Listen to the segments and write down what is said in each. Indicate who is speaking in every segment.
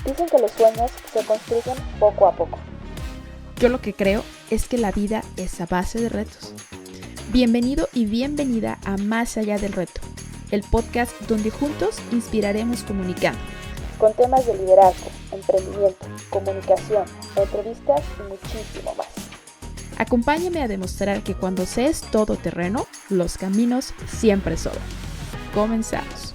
Speaker 1: Dicen que los sueños se construyen poco a poco.
Speaker 2: Yo lo que creo es que la vida es a base de retos. Bienvenido y bienvenida a Más Allá del Reto, el podcast donde juntos inspiraremos comunicando.
Speaker 1: Con temas de liderazgo, emprendimiento, comunicación, entrevistas y muchísimo más.
Speaker 2: Acompáñame a demostrar que cuando se es todoterreno, los caminos siempre sobran. Comenzamos.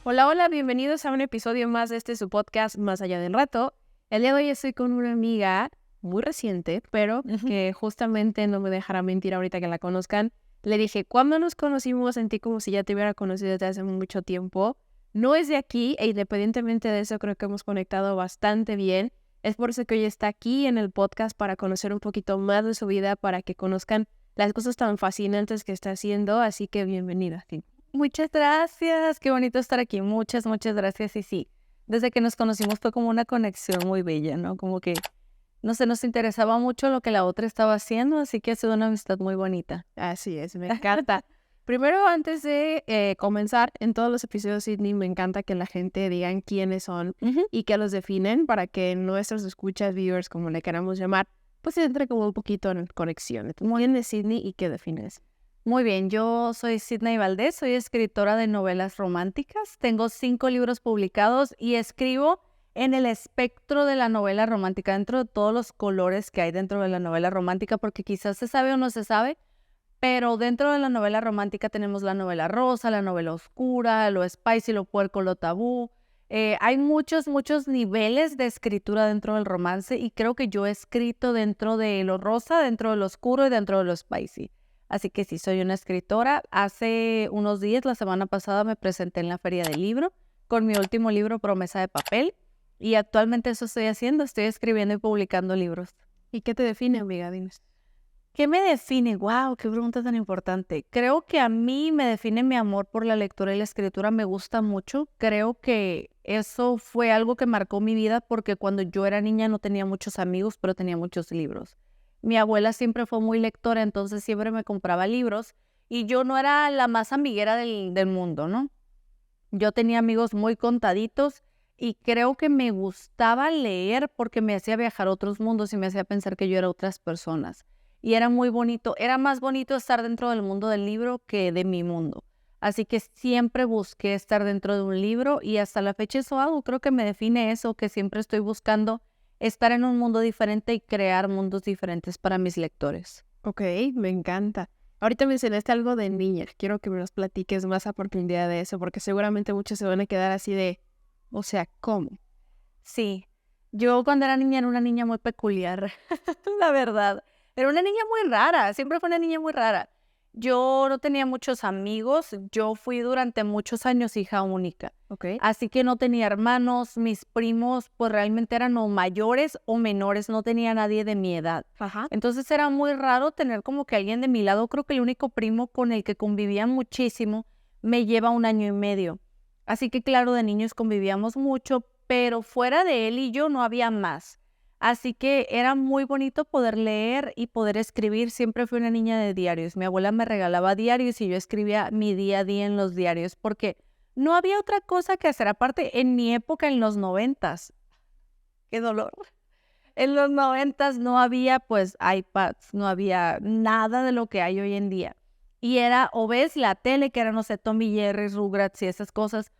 Speaker 3: Hola, bienvenidos a un episodio más de su podcast Más Allá del Reto. El día de hoy estoy con una amiga muy reciente, pero que justamente no me dejará mentir ahorita que la conozcan. Le dije, cuando nos conocimos sentí como si ya te hubiera conocido desde hace mucho tiempo. No es de aquí e independientemente de eso creo que hemos conectado bastante bien. Es por eso que hoy está aquí en el podcast para conocer un poquito más de su vida, para que conozcan las cosas tan fascinantes que está haciendo. Así que bienvenida, Cindy.
Speaker 4: Muchas gracias, qué bonito estar aquí, muchas gracias. Y sí, desde que nos conocimos fue como una conexión muy bella, ¿no? Como que, no sé, nos interesaba mucho lo que la otra estaba haciendo, así que ha sido una amistad muy bonita.
Speaker 3: Así es, me encanta. Primero, antes de comenzar, en todos los episodios, Sidney, me encanta que la gente digan quiénes son y que los definen para que nuestros escuchas, viewers, como le queramos llamar, pues se entre como un poquito en conexión. ¿Quién es Sidney y qué defines?
Speaker 4: Muy bien, yo soy Sidney Valdés, soy escritora de novelas románticas, tengo 5 libros publicados y escribo en el espectro de la novela romántica, dentro de todos los colores que hay dentro de la novela romántica, porque quizás se sabe o no se sabe, pero dentro de la novela romántica tenemos la novela rosa, la novela oscura, lo spicy, lo puerco, lo tabú. Hay muchos niveles de escritura dentro del romance y creo que yo he escrito dentro de lo rosa, dentro de lo oscuro y dentro de lo spicy. Así que sí, soy una escritora. Hace unos días, la semana pasada, me presenté en la Feria del Libro con mi último libro, Promesa de Papel. Y actualmente eso estoy haciendo, estoy escribiendo y publicando libros.
Speaker 3: ¿Y qué te define, amiga? Dinos.
Speaker 4: ¿Qué me define? ¡Wow! ¡Qué pregunta tan importante! Creo que a mí me define mi amor por la lectura y la escritura. Me gusta mucho. Creo que eso fue algo que marcó mi vida porque cuando yo era niña no tenía muchos amigos, pero tenía muchos libros. Mi abuela siempre fue muy lectora, entonces siempre me compraba libros y yo no era la más amiguera del mundo, ¿no? Yo tenía amigos muy contaditos y creo que me gustaba leer porque me hacía viajar a otros mundos y me hacía pensar que yo era otras personas. Y era muy bonito, era más bonito estar dentro del mundo del libro que de mi mundo. Así que siempre busqué estar dentro de un libro y hasta la fecha eso hago. Creo que me define eso, que siempre estoy buscando estar en un mundo diferente y crear mundos diferentes para mis lectores.
Speaker 3: Ok, me encanta. Ahorita mencionaste algo de niña. Quiero que me nos platiques más a profundidad de eso, porque seguramente muchos se van a quedar así de, o sea, ¿cómo?
Speaker 4: Sí, yo cuando era niña era una niña muy peculiar, la verdad. Era una niña muy rara, siempre fue una niña muy rara. Yo no tenía muchos amigos, yo fui durante muchos años hija única.
Speaker 3: Okay.
Speaker 4: Así que no tenía hermanos, mis primos pues realmente eran o mayores o menores, no tenía nadie de mi edad.
Speaker 3: Ajá.
Speaker 4: Entonces era muy raro tener como que alguien de mi lado. Creo que el único primo con el que convivía muchísimo me lleva 1 año y medio. Así que claro, de niños convivíamos mucho, pero fuera de él y yo no había más. Así que era muy bonito poder leer y poder escribir. Siempre fui una niña de diarios. Mi abuela me regalaba diarios y yo escribía mi día a día en los diarios porque no había otra cosa que hacer. Aparte, en mi época, en los 90s, ¡qué dolor! En los 90s no había pues iPads, no había nada de lo que hay hoy en día. Y era o ves la tele, que era, no sé, Tom y Jerry, Rugrats y esas cosas,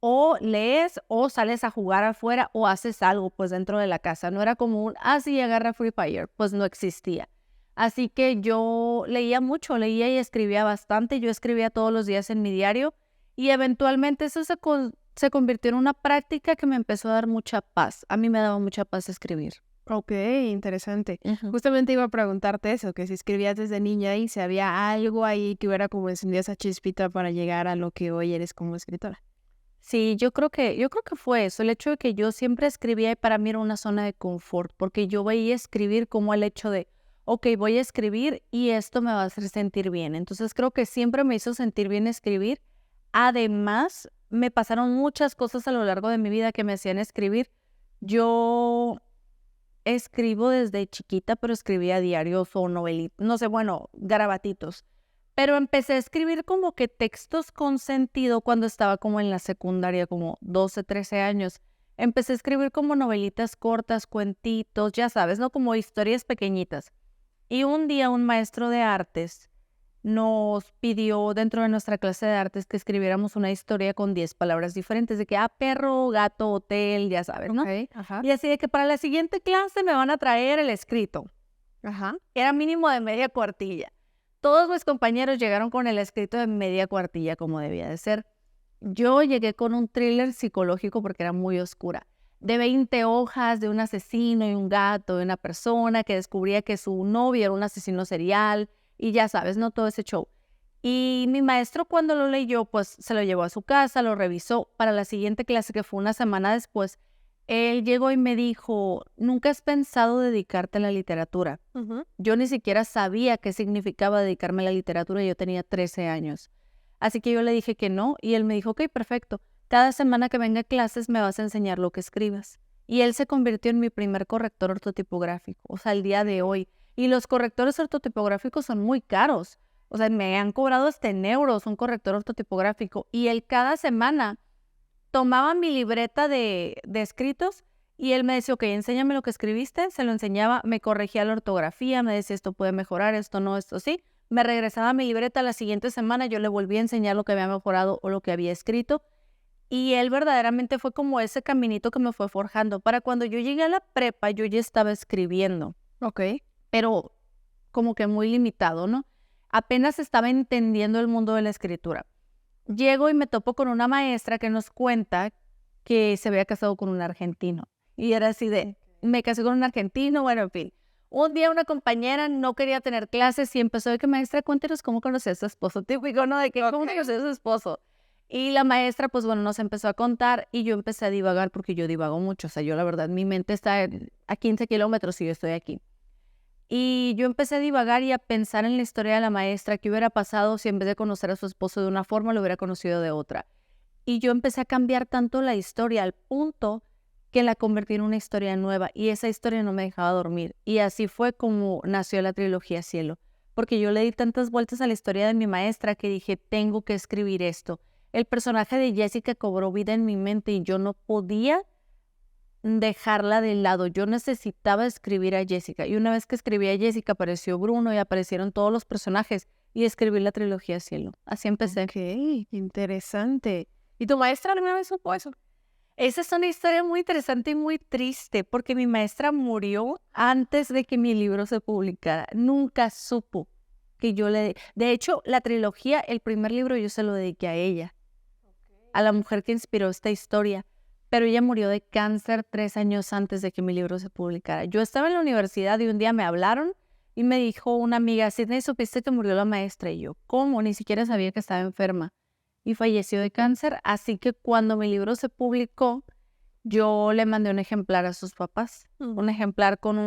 Speaker 4: o lees o sales a jugar afuera o haces algo pues dentro de la casa. No era como un, sí, agarra Free Fire, pues no existía. Así que yo leía mucho, leía y escribía bastante. Yo escribía todos los días en mi diario y eventualmente eso se convirtió en una práctica que me empezó a dar mucha paz. A mí me daba mucha paz escribir.
Speaker 3: Ok, interesante. Justamente iba a preguntarte eso, que si escribías desde niña y si había algo ahí que hubiera como encendido esa chispita para llegar a lo que hoy eres como escritora.
Speaker 4: Sí, yo creo que fue eso, el hecho de que yo siempre escribía y para mí era una zona de confort, porque yo veía escribir como el hecho de, ok, voy a escribir y esto me va a hacer sentir bien. Entonces creo que siempre me hizo sentir bien escribir. Además, me pasaron muchas cosas a lo largo de mi vida que me hacían escribir. Yo escribo desde chiquita, pero escribía diarios o novelitas, no sé, bueno, garabatitos. Pero empecé a escribir como que textos con sentido cuando estaba como en la secundaria, como 12, 13 años. empecé a escribir como novelitas cortas, cuentitos, ya sabes, ¿no? Como historias pequeñitas. Y un día un maestro de artes nos pidió dentro de nuestra clase de artes que escribiéramos una historia con 10 palabras diferentes, de que, perro, gato, hotel, ya sabes, ¿no?
Speaker 3: Ok, ajá.
Speaker 4: Y así de que para la siguiente clase me van a traer el escrito.
Speaker 3: Ajá.
Speaker 4: Era mínimo de media cuartilla. Todos mis compañeros llegaron con el escrito de media cuartilla, como debía de ser. Yo llegué con un thriller psicológico porque era muy oscura, de 20 hojas de un asesino y un gato, de una persona que descubría que su novio era un asesino serial, y ya sabes, ¿no? Todo ese show. Y mi maestro cuando lo leyó, pues se lo llevó a su casa, lo revisó. Para la siguiente clase, que fue una semana después, él llegó y me dijo, ¿nunca has pensado dedicarte a la literatura? Yo ni siquiera sabía qué significaba dedicarme a la literatura, yo tenía 13 años. Así que yo le dije que no, y él me dijo, ok, perfecto. Cada semana que venga a clases me vas a enseñar lo que escribas. Y él se convirtió en mi primer corrector ortotipográfico, o sea, el día de hoy. Y los correctores ortotipográficos son muy caros. O sea, me han cobrado hasta en euros un corrector ortotipográfico. Y él cada semana tomaba mi libreta de escritos y él me decía, ok, enséñame lo que escribiste. Se lo enseñaba, me corregía la ortografía, me decía, esto puede mejorar, esto no, esto sí. Me regresaba a mi libreta la siguiente semana, yo le volví a enseñar lo que había mejorado o lo que había escrito. Y él verdaderamente fue como ese caminito que me fue forjando. Para cuando yo llegué a la prepa, yo ya estaba escribiendo.
Speaker 3: Ok.
Speaker 4: Pero como que muy limitado, ¿no? Apenas estaba entendiendo el mundo de la escritura. Llego y me topo con una maestra que nos cuenta que se había casado con un argentino. Y era así de, me casé con un argentino, bueno, en fin. Un día una compañera no quería tener clases y empezó de que, maestra, cuéntenos cómo conoció a su esposo. Típico, ¿no? De que, ¿cómo conoció a su esposo? Y la maestra, pues bueno, nos empezó a contar y yo empecé a divagar porque yo divago mucho. O sea, yo la verdad, mi mente está a 15 kilómetros y yo estoy aquí. Y yo empecé a divagar y a pensar en la historia de la maestra, qué hubiera pasado si en vez de conocer a su esposo de una forma, lo hubiera conocido de otra. Y yo empecé a cambiar tanto la historia al punto que la convertí en una historia nueva y esa historia no me dejaba dormir. Y así fue como nació la trilogía Cielo, porque yo le di tantas vueltas a la historia de mi maestra que dije, tengo que escribir esto. El personaje de Jessica cobró vida en mi mente y yo no podía dejarla de lado. Yo necesitaba escribir a Jessica. Y una vez que escribí a Jessica, apareció Bruno y aparecieron todos los personajes y escribí la trilogía Cielo. Así empecé.
Speaker 3: Ok, interesante. ¿Y tu maestra alguna vez supo eso?
Speaker 4: Esa es una historia muy interesante y muy triste porque mi maestra murió antes de que mi libro se publicara. Nunca supo que yo le... De hecho, la trilogía, el primer libro, yo se lo dediqué a ella, a la mujer que inspiró esta historia. Pero ella murió de cáncer 3 años antes de que mi libro se publicara. Yo estaba en la universidad y un día me hablaron y me dijo una amiga, Sidney, ¿supiste que murió la maestra? Y yo, ¿cómo? Ni siquiera sabía que estaba enferma. Y falleció de cáncer, así que cuando mi libro se publicó, yo le mandé un ejemplar a sus papás. Un ejemplar con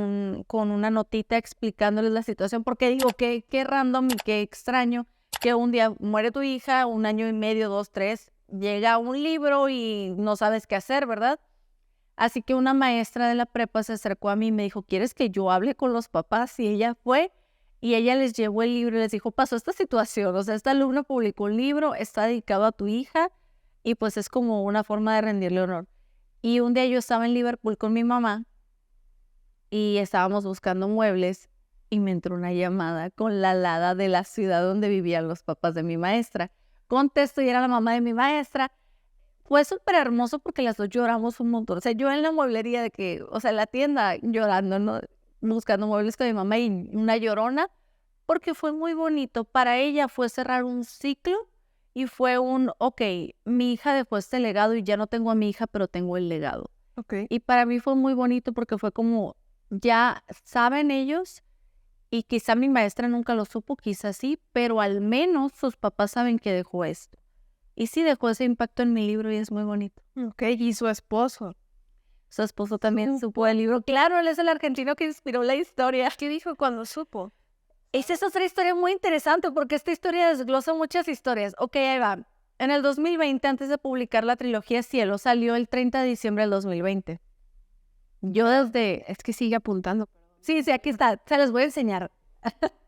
Speaker 4: una notita explicándoles la situación, porque digo, qué random y qué extraño que un día muere tu hija, 1 año y medio, 2, 3, llega un libro y no sabes qué hacer, ¿verdad? Así que una maestra de la prepa se acercó a mí y me dijo, ¿quieres que yo hable con los papás? Y ella fue y ella les llevó el libro y les dijo, pasó esta situación, o sea, este alumno publicó un libro, está dedicado a tu hija y pues es como una forma de rendirle honor. Y un día yo estaba en Liverpool con mi mamá y estábamos buscando muebles y me entró una llamada con la alada de la ciudad donde vivían los papás de mi maestra. Contesto y era la mamá de mi maestra. Fue súper hermoso porque las dos lloramos un montón. O sea, yo en la mueblería de que, o sea, en la tienda llorando, ¿no? Buscando muebles con mi mamá y una llorona, porque fue muy bonito. Para ella fue cerrar un ciclo y fue ok, mi hija dejó este legado y ya no tengo a mi hija, pero tengo el legado.
Speaker 3: Ok.
Speaker 4: Y para mí fue muy bonito porque fue como, ya saben ellos, y quizá mi maestra nunca lo supo, quizá sí, pero al menos sus papás saben que dejó esto. Y sí dejó ese impacto en mi libro y es muy bonito.
Speaker 3: Ok, y su esposo.
Speaker 4: Su esposo también supo el libro. Claro, él es el argentino que inspiró la historia.
Speaker 3: ¿Qué dijo cuando supo?
Speaker 4: Esa es otra historia muy interesante porque esta historia desglosa muchas historias. Ok, ahí va. En el 2020, antes de publicar la trilogía Cielo, salió el 30 de diciembre del 2020. Yo desde...
Speaker 3: Es que sigue apuntando.
Speaker 4: Sí, aquí está. Se los voy a enseñar.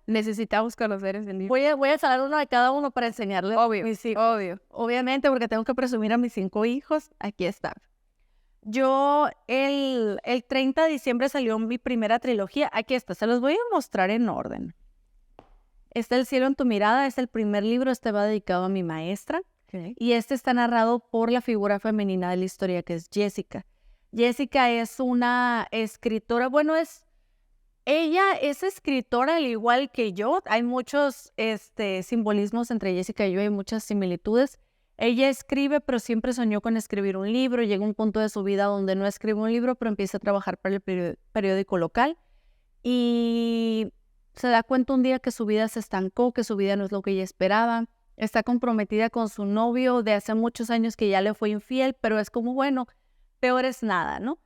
Speaker 3: Necesitamos conocer ese libro.
Speaker 4: Voy a sacar uno de cada uno para enseñarles.
Speaker 3: Obvio,
Speaker 4: mis hijos.
Speaker 3: obvio.
Speaker 4: Obviamente, porque tengo que presumir a mis 5 hijos. Aquí está. Yo el 30 de diciembre salió mi primera trilogía. Aquí está, se los voy a mostrar en orden. Está El cielo en tu mirada, es el primer libro, este va dedicado a mi maestra. Y este está narrado por la figura femenina de la historia, que es Jessica. Jessica es una escritora, ella es escritora al igual que yo. Hay muchos simbolismos entre Jessica y yo, hay muchas similitudes. Ella escribe, pero siempre soñó con escribir un libro. Llega un punto de su vida donde no escribe un libro, pero empieza a trabajar para el periódico local. Y se da cuenta un día que su vida se estancó, que su vida no es lo que ella esperaba. Está comprometida con su novio de hace muchos años que ya le fue infiel, pero es como, bueno, peor es nada, ¿no?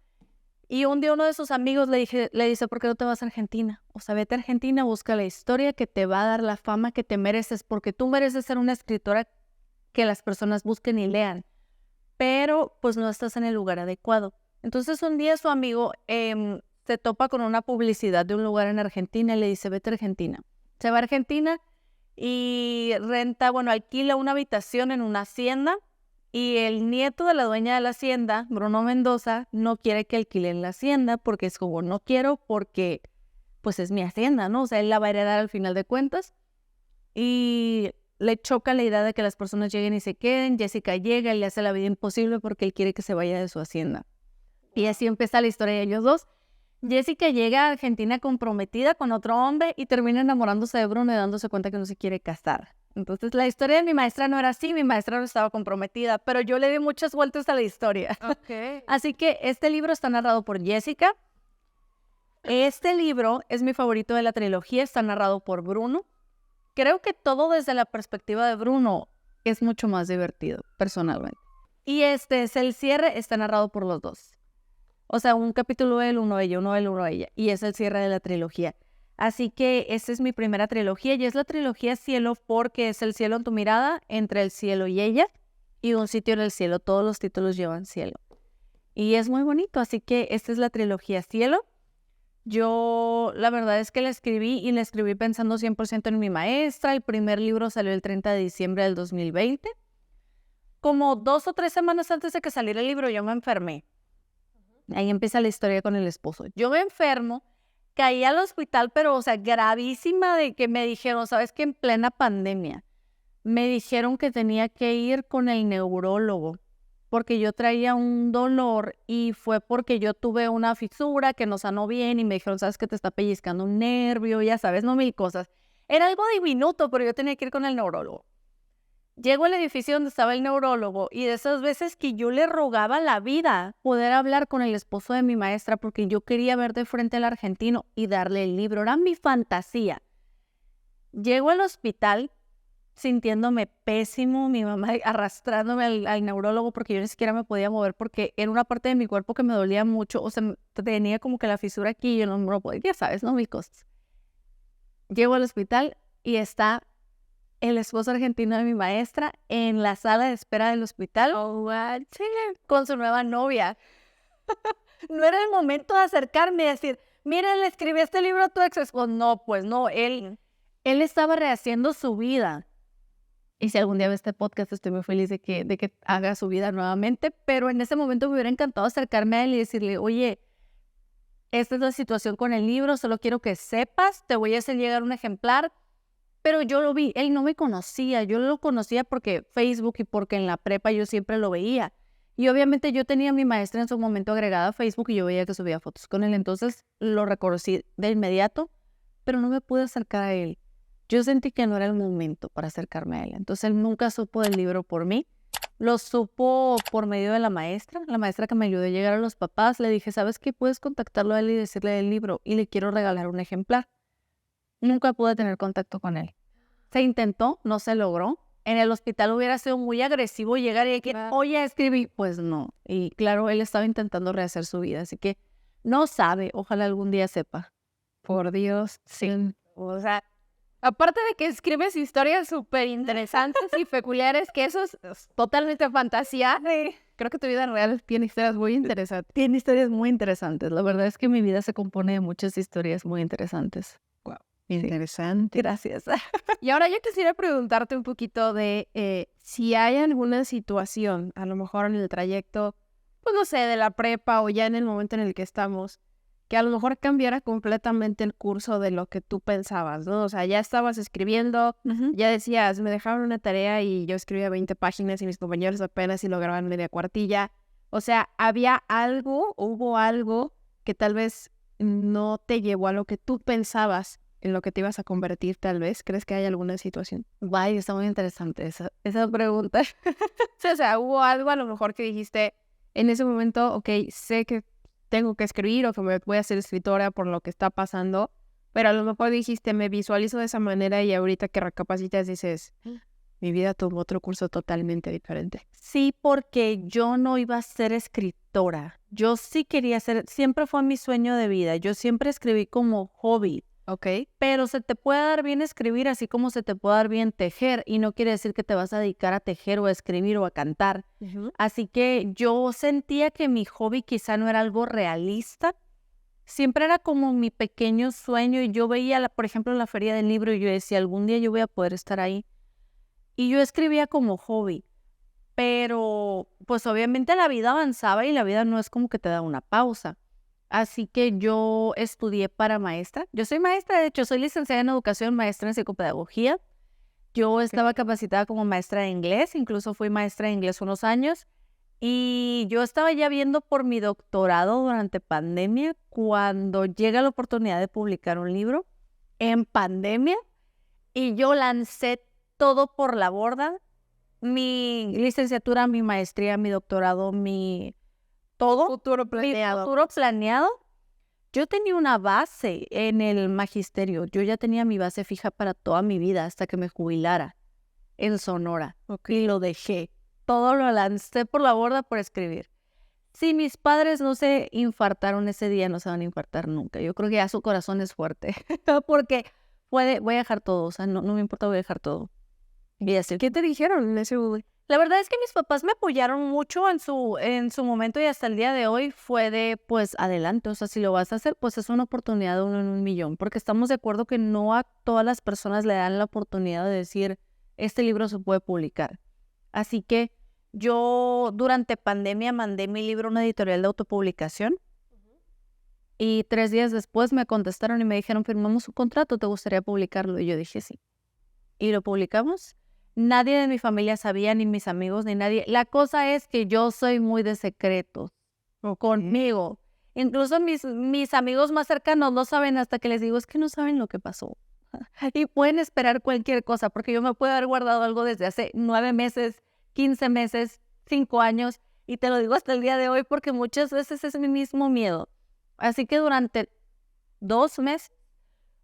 Speaker 4: Y un día uno de sus amigos le dice, ¿por qué no te vas a Argentina? O sea, vete a Argentina, busca la historia que te va a dar la fama que te mereces, porque tú mereces ser una escritora que las personas busquen y lean, pero pues no estás en el lugar adecuado. Entonces un día su amigo se topa con una publicidad de un lugar en Argentina y le dice, vete a Argentina. Se va a Argentina y alquila una habitación en una hacienda. Y el nieto de la dueña de la hacienda, Bruno Mendoza, no quiere que alquilen la hacienda porque es como, no quiero porque pues es mi hacienda, ¿no? O sea, él la va a heredar al final de cuentas. Y le choca la idea de que las personas lleguen y se queden. Jessica llega y le hace la vida imposible porque él quiere que se vaya de su hacienda. Y así empieza la historia de ellos dos. Jessica llega a Argentina comprometida con otro hombre y termina enamorándose de Bruno y dándose cuenta que no se quiere casar. Entonces, la historia de mi maestra no era así, mi maestra no estaba comprometida, pero yo le di muchas vueltas a la historia.
Speaker 3: Ok.
Speaker 4: Así que este libro está narrado por Jessica. Este libro es mi favorito de la trilogía, está narrado por Bruno. Creo que todo desde la perspectiva de Bruno es mucho más divertido, personalmente. Y este es el cierre, está narrado por los dos. O sea, un capítulo él, uno ella, uno él, uno ella. Y es el cierre de la trilogía. Así que esta es mi primera trilogía y es la trilogía Cielo porque es el cielo en tu mirada, entre el cielo y ella y un sitio en el cielo. Todos los títulos llevan cielo. Y es muy bonito, así que esta es la trilogía Cielo. Yo la verdad es que la escribí pensando 100% en mi maestra. El primer libro salió el 30 de diciembre del 2020. Como 2 o 3 semanas antes de que saliera el libro yo me enfermé. Ahí empieza la historia con el esposo. Yo me enfermo. Caí al hospital, pero, o sea, gravísima de que me dijeron, ¿sabes qué? En plena pandemia, me dijeron que tenía que ir con el neurólogo porque yo traía un dolor y fue porque yo tuve una fisura que no sanó bien y me dijeron, ¿sabes qué? Te está pellizcando un nervio, ya sabes, no mil cosas. Era algo diminuto, pero yo tenía que ir con el neurólogo. Llego al edificio donde estaba el neurólogo y de esas veces que yo le rogaba la vida poder hablar con el esposo de mi maestra porque yo quería ver de frente al argentino y darle el libro. Era mi fantasía. Llego al hospital sintiéndome pésimo, mi mamá arrastrándome al neurólogo porque yo ni siquiera me podía mover porque era una parte de mi cuerpo que me dolía mucho. O sea, tenía como que la fisura aquí y yo no me lo podía, ya sabes, ¿no? Mil cosas. Llego al hospital y está el esposo argentino de mi maestra en la sala de espera del hospital con su nueva novia. No era el momento de acercarme y decir, mira, le escribí este libro a tu ex esposo. No, pues no, él estaba rehaciendo su vida. Y si algún día ve este podcast, estoy muy feliz de que haga su vida nuevamente, pero en ese momento me hubiera encantado acercarme a él y decirle, oye, esta es la situación con el libro, solo quiero que sepas, te voy a hacer llegar un ejemplar. Pero yo lo vi, él no me conocía, yo lo conocía porque Facebook y porque en la prepa yo siempre lo veía. Y obviamente yo tenía a mi maestra en su momento agregada a Facebook y yo veía que subía fotos con él, entonces lo reconocí de inmediato, pero no me pude acercar a él. Yo sentí que no era el momento para acercarme a él, entonces él nunca supo del libro por mí. Lo supo por medio de la maestra que me ayudó a llegar a los papás. Le dije, ¿sabes qué? Puedes contactarlo a él y decirle del libro y le quiero regalar un ejemplar. Nunca pude tener contacto con él. Se intentó, no se logró. En el hospital hubiera sido muy agresivo llegar y decir, oye, escribí. Pues no. Y claro, él estaba intentando rehacer su vida, así que no sabe. Ojalá algún día sepa.
Speaker 3: Por Dios.
Speaker 4: Sí.
Speaker 3: O sea, aparte de que escribes historias súper interesantes y peculiares, que eso es totalmente fantasía, creo que tu vida real tiene historias muy interesantes.
Speaker 4: Tiene historias muy interesantes. La verdad es que mi vida se compone de muchas historias muy interesantes.
Speaker 3: Interesante.
Speaker 4: Gracias.
Speaker 3: Y ahora yo quisiera preguntarte un poquito de si hay alguna situación, a lo mejor en el trayecto pues no sé, de la prepa o ya en el momento en el que estamos, que a lo mejor cambiara completamente el curso de lo que tú pensabas, ¿no? O sea, ya estabas escribiendo, ya decías, me dejaron una tarea y yo escribía 20 páginas y mis compañeros apenas si lograban media cuartilla. O sea, hubo algo que tal vez no te llevó a lo que tú pensabas en lo que te ibas a convertir, tal vez. ¿Crees que hay alguna situación?
Speaker 4: Vaya, está muy interesante esa pregunta.
Speaker 3: Sí, o sea, hubo algo a lo mejor que dijiste en ese momento, ok, sé que tengo que escribir o que me voy a ser escritora por lo que está pasando, pero a lo mejor dijiste, me visualizo de esa manera y ahorita que recapacitas dices, mi vida tomó otro curso totalmente diferente.
Speaker 4: Sí, porque yo no iba a ser escritora. Yo sí quería ser, siempre fue mi sueño de vida. Yo siempre escribí como hobby.
Speaker 3: Ok.
Speaker 4: Pero se te puede dar bien escribir así como se te puede dar bien tejer y no quiere decir que te vas a dedicar a tejer o a escribir o a cantar. Así que yo sentía que mi hobby quizá no era algo realista. Siempre era como mi pequeño sueño y yo veía, por ejemplo, la feria del libro y yo decía, algún día yo voy a poder estar ahí. Y yo escribía como hobby, pero pues obviamente la vida avanzaba y la vida no es como que te da una pausa. Así que yo estudié para maestra. Yo soy maestra, de hecho, soy licenciada en educación, maestra en psicopedagogía. Yo estaba capacitada como maestra de inglés, incluso fui maestra de inglés unos años. Y yo estaba ya viendo por mi doctorado durante pandemia cuando llega la oportunidad de publicar un libro en pandemia y yo lancé todo por la borda. Mi licenciatura, mi maestría, mi doctorado, todo.
Speaker 3: Futuro planeado.
Speaker 4: Mi futuro planeado. Yo tenía una base en el magisterio. Yo ya tenía mi base fija para toda mi vida hasta que me jubilara en Sonora. Y lo dejé. Todo lo lancé por la borda por escribir. Si mis padres no se infartaron ese día, no se van a infartar nunca. Yo creo que ya su corazón es fuerte. Porque voy a dejar todo. O sea, no me importa, voy a dejar todo. Y así.
Speaker 3: ¿Qué te dijeron en ese momento?
Speaker 4: La verdad es que mis papás me apoyaron mucho en su momento y hasta el día de hoy fue de, pues, adelante. O sea, si lo vas a hacer, pues es una oportunidad de 1 en 1.000.000. Porque estamos de acuerdo que no a todas las personas le dan la oportunidad de decir, este libro se puede publicar. Así que yo durante pandemia mandé mi libro a una editorial de autopublicación. Y 3 días después me contestaron y me dijeron, firmamos un contrato, ¿te gustaría publicarlo? Y yo dije, sí. Y lo publicamos. Nadie de mi familia sabía, ni mis amigos, ni nadie. La cosa es que yo soy muy de secretos conmigo. Incluso mis amigos más cercanos no saben hasta que les digo, es que no saben lo que pasó. Y pueden esperar cualquier cosa, porque yo me puedo haber guardado algo desde hace 9 meses, 15 meses, 5 años, y te lo digo hasta el día de hoy porque muchas veces es mi mismo miedo. Así que durante 2 meses,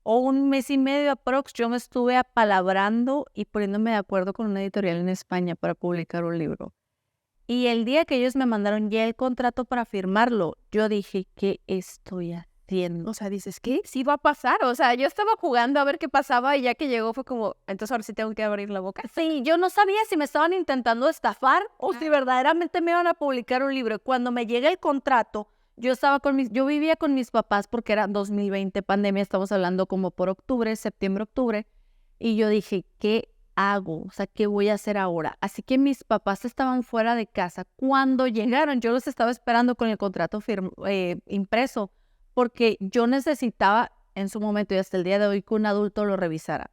Speaker 4: o 1 mes y medio aprox, yo me estuve apalabrando y poniéndome de acuerdo con una editorial en España para publicar un libro. Y el día que ellos me mandaron ya el contrato para firmarlo, yo dije, ¿qué estoy haciendo?
Speaker 3: O sea, dices, ¿qué? Sí va a pasar. O sea, yo estaba jugando a ver qué pasaba y ya que llegó fue como, entonces ahora sí tengo que abrir la boca.
Speaker 4: Sí, yo no sabía si me estaban intentando estafar o si verdaderamente me iban a publicar un libro. Cuando me llega el contrato, yo vivía con mis papás porque era 2020, pandemia, estamos hablando como por septiembre, octubre, y yo dije, ¿qué hago? O sea, ¿qué voy a hacer ahora? Así que mis papás estaban fuera de casa. Cuando llegaron, yo los estaba esperando con el contrato impreso, porque yo necesitaba en su momento y hasta el día de hoy que un adulto lo revisara.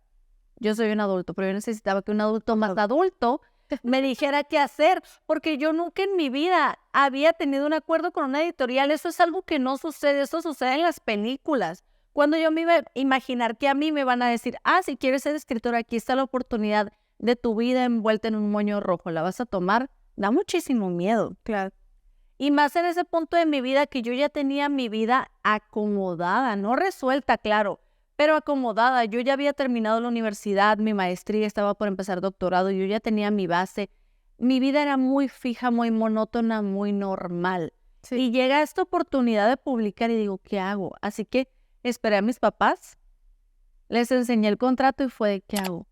Speaker 4: Yo soy un adulto, pero yo necesitaba que un adulto más adulto me dijera qué hacer, porque yo nunca en mi vida había tenido un acuerdo con una editorial. Eso es algo que no sucede, eso sucede en las películas. Cuando yo me iba a imaginar que a mí me van a decir, si quieres ser escritora, aquí está la oportunidad de tu vida envuelta en un moño rojo, ¿la vas a tomar? Da muchísimo miedo.
Speaker 3: Claro.
Speaker 4: Y más en ese punto de mi vida que yo ya tenía mi vida acomodada, no resuelta, claro, pero acomodada. Yo ya había terminado la universidad, mi maestría, estaba por empezar doctorado, yo ya tenía mi base. Mi vida era muy fija, muy monótona, muy normal. Sí. Y llega esta oportunidad de publicar y digo, ¿qué hago? Así que esperé a mis papás, les enseñé el contrato y fue, ¿qué hago?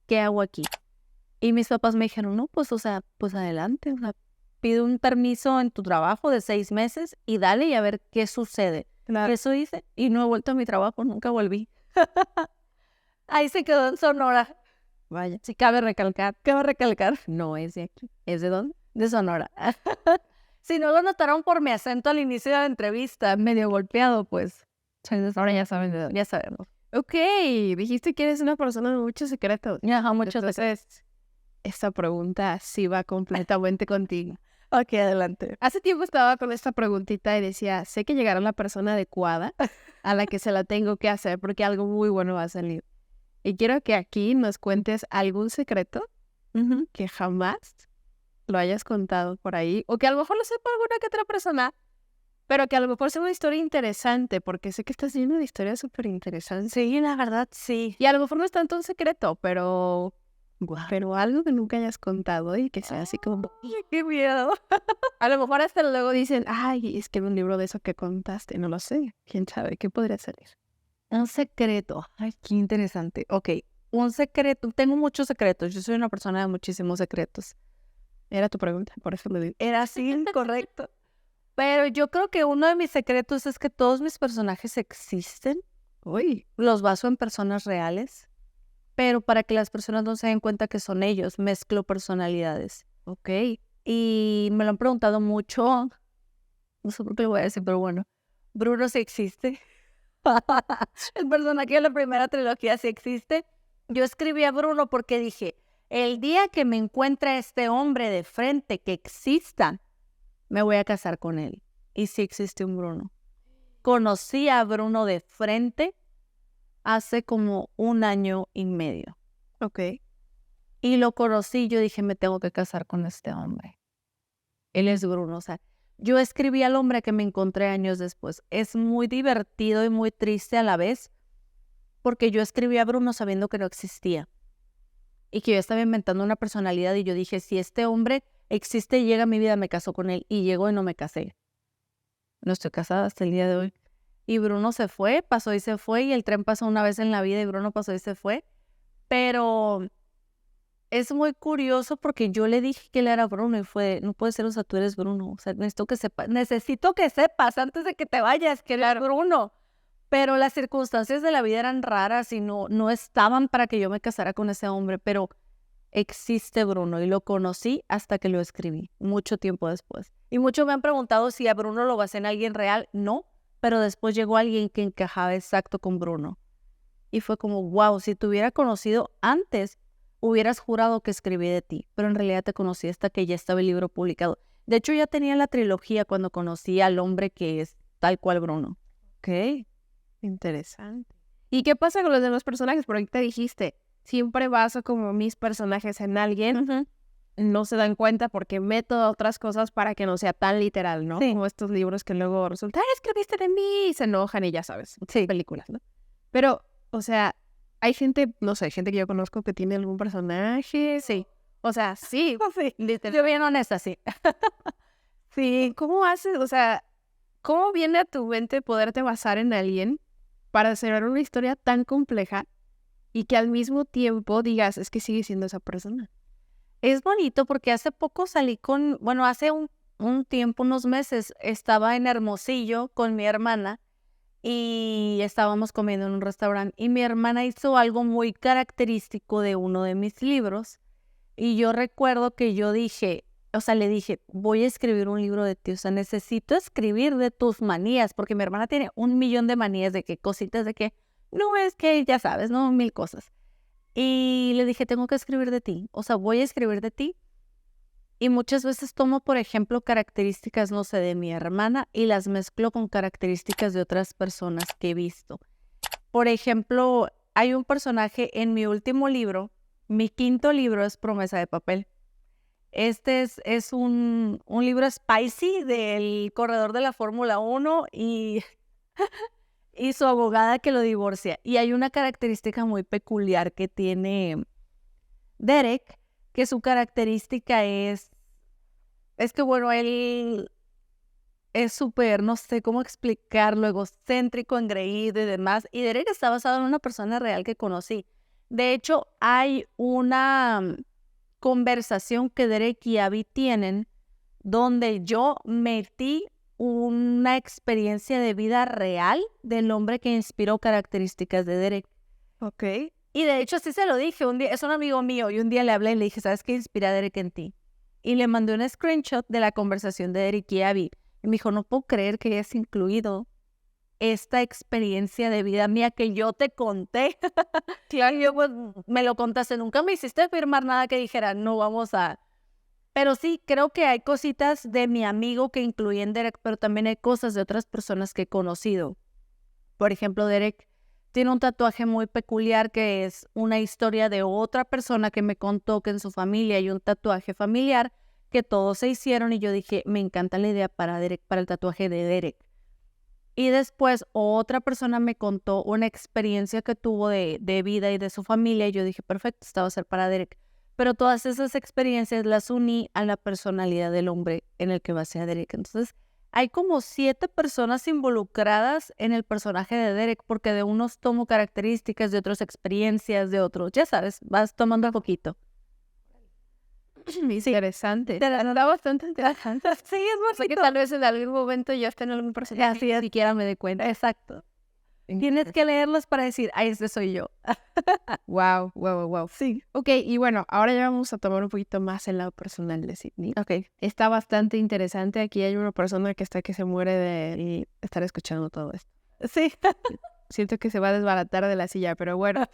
Speaker 4: ¿Qué hago aquí? Y mis papás me dijeron, no, pues, pues adelante, pide un permiso en tu trabajo de 6 meses y dale y a ver qué sucede. Claro. Eso hice y no he vuelto a mi trabajo, nunca volví. Ahí se quedó en Sonora.
Speaker 3: Vaya, sí, cabe recalcar, no es de aquí. ¿Es de dónde?
Speaker 4: de Sonora. Si no lo notaron por mi acento al inicio de la entrevista, medio golpeado, pues soy de
Speaker 3: Ahora
Speaker 4: Sonora.
Speaker 3: ya saben de dónde.
Speaker 4: Ya sabemos.
Speaker 3: Ok, dijiste que eres una persona de muchos secretos.
Speaker 4: Ajá, muchos de
Speaker 3: Entonces, esta pregunta sí va completamente contigo.
Speaker 4: Ok, adelante.
Speaker 3: Hace tiempo estaba con esta preguntita y decía, sé que llegará la persona adecuada a la que se la tengo que hacer porque algo muy bueno va a salir. Y quiero que aquí nos cuentes algún secreto que jamás lo hayas contado por ahí, o que a lo mejor lo sepa alguna que otra persona, pero que a lo mejor sea una historia interesante, porque sé que estás lleno de historias súper interesantes.
Speaker 4: Sí, la verdad, sí.
Speaker 3: Y a lo mejor no es tanto un secreto, pero
Speaker 4: Guau.
Speaker 3: algo que nunca hayas contado y que sea así como...
Speaker 4: Ay, qué miedo.
Speaker 3: A lo mejor hasta luego dicen, ay, es que era un libro de eso que contaste, no lo sé. ¿Quién sabe qué podría salir?
Speaker 4: Un secreto. Ay, qué interesante. Ok, un secreto. Tengo muchos secretos. Yo soy una persona de muchísimos secretos.
Speaker 3: Era tu pregunta, por eso lo digo.
Speaker 4: Era así, correcto. Pero yo creo que uno de mis secretos es que todos mis personajes existen.
Speaker 3: Uy,
Speaker 4: Los baso en personas reales. Pero para que las personas no se den cuenta que son ellos, mezclo personalidades.
Speaker 3: ok.
Speaker 4: Y me lo han preguntado mucho. No sé por qué lo voy a decir, pero bueno. Bruno sí existe. El personaje de la primera trilogía sí existe. Yo escribí a Bruno porque dije, el día que me encuentre este hombre de frente que exista, me voy a casar con él. Y sí existe un Bruno. Conocí a Bruno de frente hace como 1 año y medio.
Speaker 3: Ok.
Speaker 4: Y lo conocí, yo dije, me tengo que casar con este hombre. Él es Bruno, o sea, yo escribí al hombre que me encontré años después. Es muy divertido y muy triste a la vez, porque yo escribí a Bruno sabiendo que no existía. Y que yo estaba inventando una personalidad y yo dije, si este hombre existe y llega a mi vida, me caso con él. Y llegó y no me casé. No estoy casada hasta el día de hoy. Y Bruno se fue, pasó y se fue, y el tren pasó una vez en la vida y Bruno pasó y se fue. Pero es muy curioso porque yo le dije que él era Bruno y fue, no puede ser, o sea, tú eres Bruno. O sea, necesito que sepas antes de que te vayas que eres Bruno. Pero las circunstancias de la vida eran raras y no estaban para que yo me casara con ese hombre, pero existe Bruno y lo conocí hasta que lo escribí, mucho tiempo después. Y muchos me han preguntado si a Bruno lo basé en alguien real. No, pero después llegó alguien que encajaba exacto con Bruno. Y fue como, wow, si te hubiera conocido antes, hubieras jurado que escribí de ti, pero en realidad te conocí hasta que ya estaba el libro publicado. De hecho, ya tenía la trilogía cuando conocí al hombre que es tal cual Bruno.
Speaker 3: Ok, interesante. ¿Y qué pasa con los demás personajes? Porque ahorita dijiste, siempre baso como mis personajes en alguien, no se dan cuenta porque meto otras cosas para que no sea tan literal, ¿no?
Speaker 4: Sí.
Speaker 3: Como estos libros que luego resulta, ¡ay, escribiste de mí! Y se enojan y ya sabes,
Speaker 4: Sí.
Speaker 3: películas, ¿no? Pero, o sea, hay gente, no sé, gente que yo conozco que tiene algún personaje.
Speaker 4: Sí.
Speaker 3: O sea, sí,
Speaker 4: Sí.
Speaker 3: literal.
Speaker 4: Yo bien honesta, sí.
Speaker 3: Sí, ¿cómo haces? O sea, ¿cómo viene a tu mente poderte basar en alguien para hacer una historia tan compleja y que al mismo tiempo digas, es que sigue siendo esa persona?
Speaker 4: Es bonito porque hace poco salí hace un tiempo, unos meses, estaba en Hermosillo con mi hermana y estábamos comiendo en un restaurante y mi hermana hizo algo muy característico de uno de mis libros y yo recuerdo que yo dije, o sea, le dije, voy a escribir un libro de ti, o sea, necesito escribir de tus manías, porque mi hermana tiene 1,000,000 de manías, de que cositas, de que, no, es que ya sabes, ¿no? 1000 cosas. Y le dije, tengo que escribir de ti, o sea, voy a escribir de ti. Y muchas veces tomo, por ejemplo, características, no sé, de mi hermana y las mezclo con características de otras personas que he visto. Por ejemplo, hay un personaje en mi último libro, mi 5º libro es Promesa de Papel. Este es un libro spicy del corredor de la Fórmula 1 y su abogada que lo divorcia. Y hay una característica muy peculiar que tiene Derek, que su característica es que, bueno, él es súper, no sé cómo explicarlo, egocéntrico, engreído y demás. Y Derek está basado en una persona real que conocí. De hecho, hay una conversación que Derek y Abby tienen donde yo metí una experiencia de vida real del hombre que inspiró características de Derek.
Speaker 3: Ok.
Speaker 4: Y de hecho sí se lo dije un día, es un amigo mío y un día le hablé y le dije, ¿sabes qué? Inspira a Derek en ti. y le mandé un screenshot de la conversación de Derek y Abby. Y me dijo, no puedo creer que hayas incluido esta experiencia de vida mía que yo te conté. Claro, yo pues me lo contaste, nunca me hiciste firmar nada que dijera, no vamos a... Pero sí, creo que hay cositas de mi amigo que incluí en Derek, pero también hay cosas de otras personas que he conocido. Por ejemplo, Derek tiene un tatuaje muy peculiar que es una historia de otra persona que me contó que en su familia hay un tatuaje familiar que todos se hicieron y yo dije, me encanta la idea para Derek, para el tatuaje de Derek. Y después otra persona me contó una experiencia que tuvo de vida y de su familia y yo dije, perfecto, esta va a ser para Derek. Pero todas esas experiencias las uní a la personalidad del hombre en el que va a ser Derek. Entonces, hay como 7 personas involucradas en el personaje de Derek, porque de unos tomo características, de otros experiencias, de otros, ya sabes, vas tomando un poquito.
Speaker 3: Interesante. Está bastante interesante.
Speaker 4: Sí, es
Speaker 3: O sea que tal vez en algún momento ya esté en algún personaje
Speaker 4: Así es.
Speaker 3: ni siquiera me dé cuenta.
Speaker 4: Exacto. Tienes que leerlos para decir, este soy yo.
Speaker 3: Wow.
Speaker 4: Sí.
Speaker 3: Ok, y bueno, ahora ya vamos a tomar un poquito más el lado personal de Sydney.
Speaker 4: Ok.
Speaker 3: Está bastante interesante. Aquí hay una persona que está que se muere de estar escuchando todo esto.
Speaker 4: Sí.
Speaker 3: Siento que se va a desbaratar de la silla, pero bueno.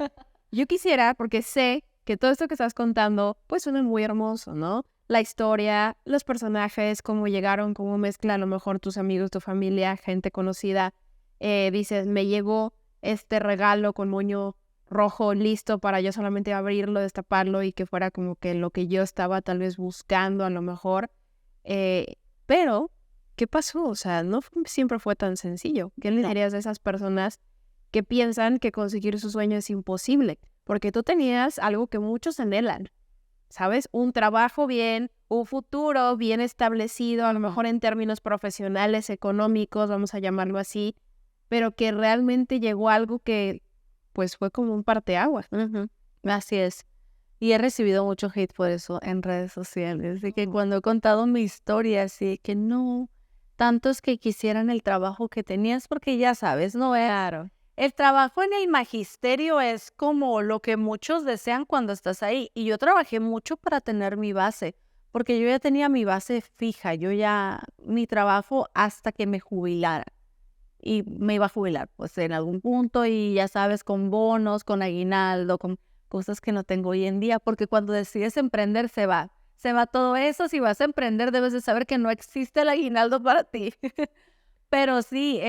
Speaker 3: Yo quisiera, porque sé que todo esto que estás contando, pues suena muy hermoso, ¿no? La historia, los personajes, cómo llegaron, cómo mezcla a lo mejor tus amigos, tu familia, gente conocida. Dices, me llegó este regalo con moño rojo listo para yo solamente abrirlo, destaparlo y que fuera como que lo que yo estaba tal vez buscando a lo mejor. Pero, ¿qué pasó? O sea, no siempre fue tan sencillo. ¿Qué le dirías a esas personas que piensan que conseguir su sueño es imposible? Porque tú tenías algo que muchos anhelan, ¿sabes? Un trabajo bien, un futuro bien establecido, a lo mejor en términos profesionales, económicos, vamos a llamarlo así, pero que realmente llegó a algo que pues fue como un parteaguas.
Speaker 4: Así es. Y he recibido mucho hate por eso en redes sociales, de que cuando he contado mi historia, así que no, tantos que quisieran el trabajo que tenías, porque ya sabes, ¿no?
Speaker 3: Claro.
Speaker 4: El trabajo en el magisterio es como lo que muchos desean cuando estás ahí. Y yo trabajé mucho para tener mi base, porque yo ya tenía mi base fija, mi trabajo hasta que me jubilara. Y me iba a jubilar, pues en algún punto, y ya sabes, con bonos, con aguinaldo, con cosas que no tengo hoy en día, porque cuando decides emprender se va todo eso. Si vas a emprender debes de saber que no existe el aguinaldo para ti. Pero sí,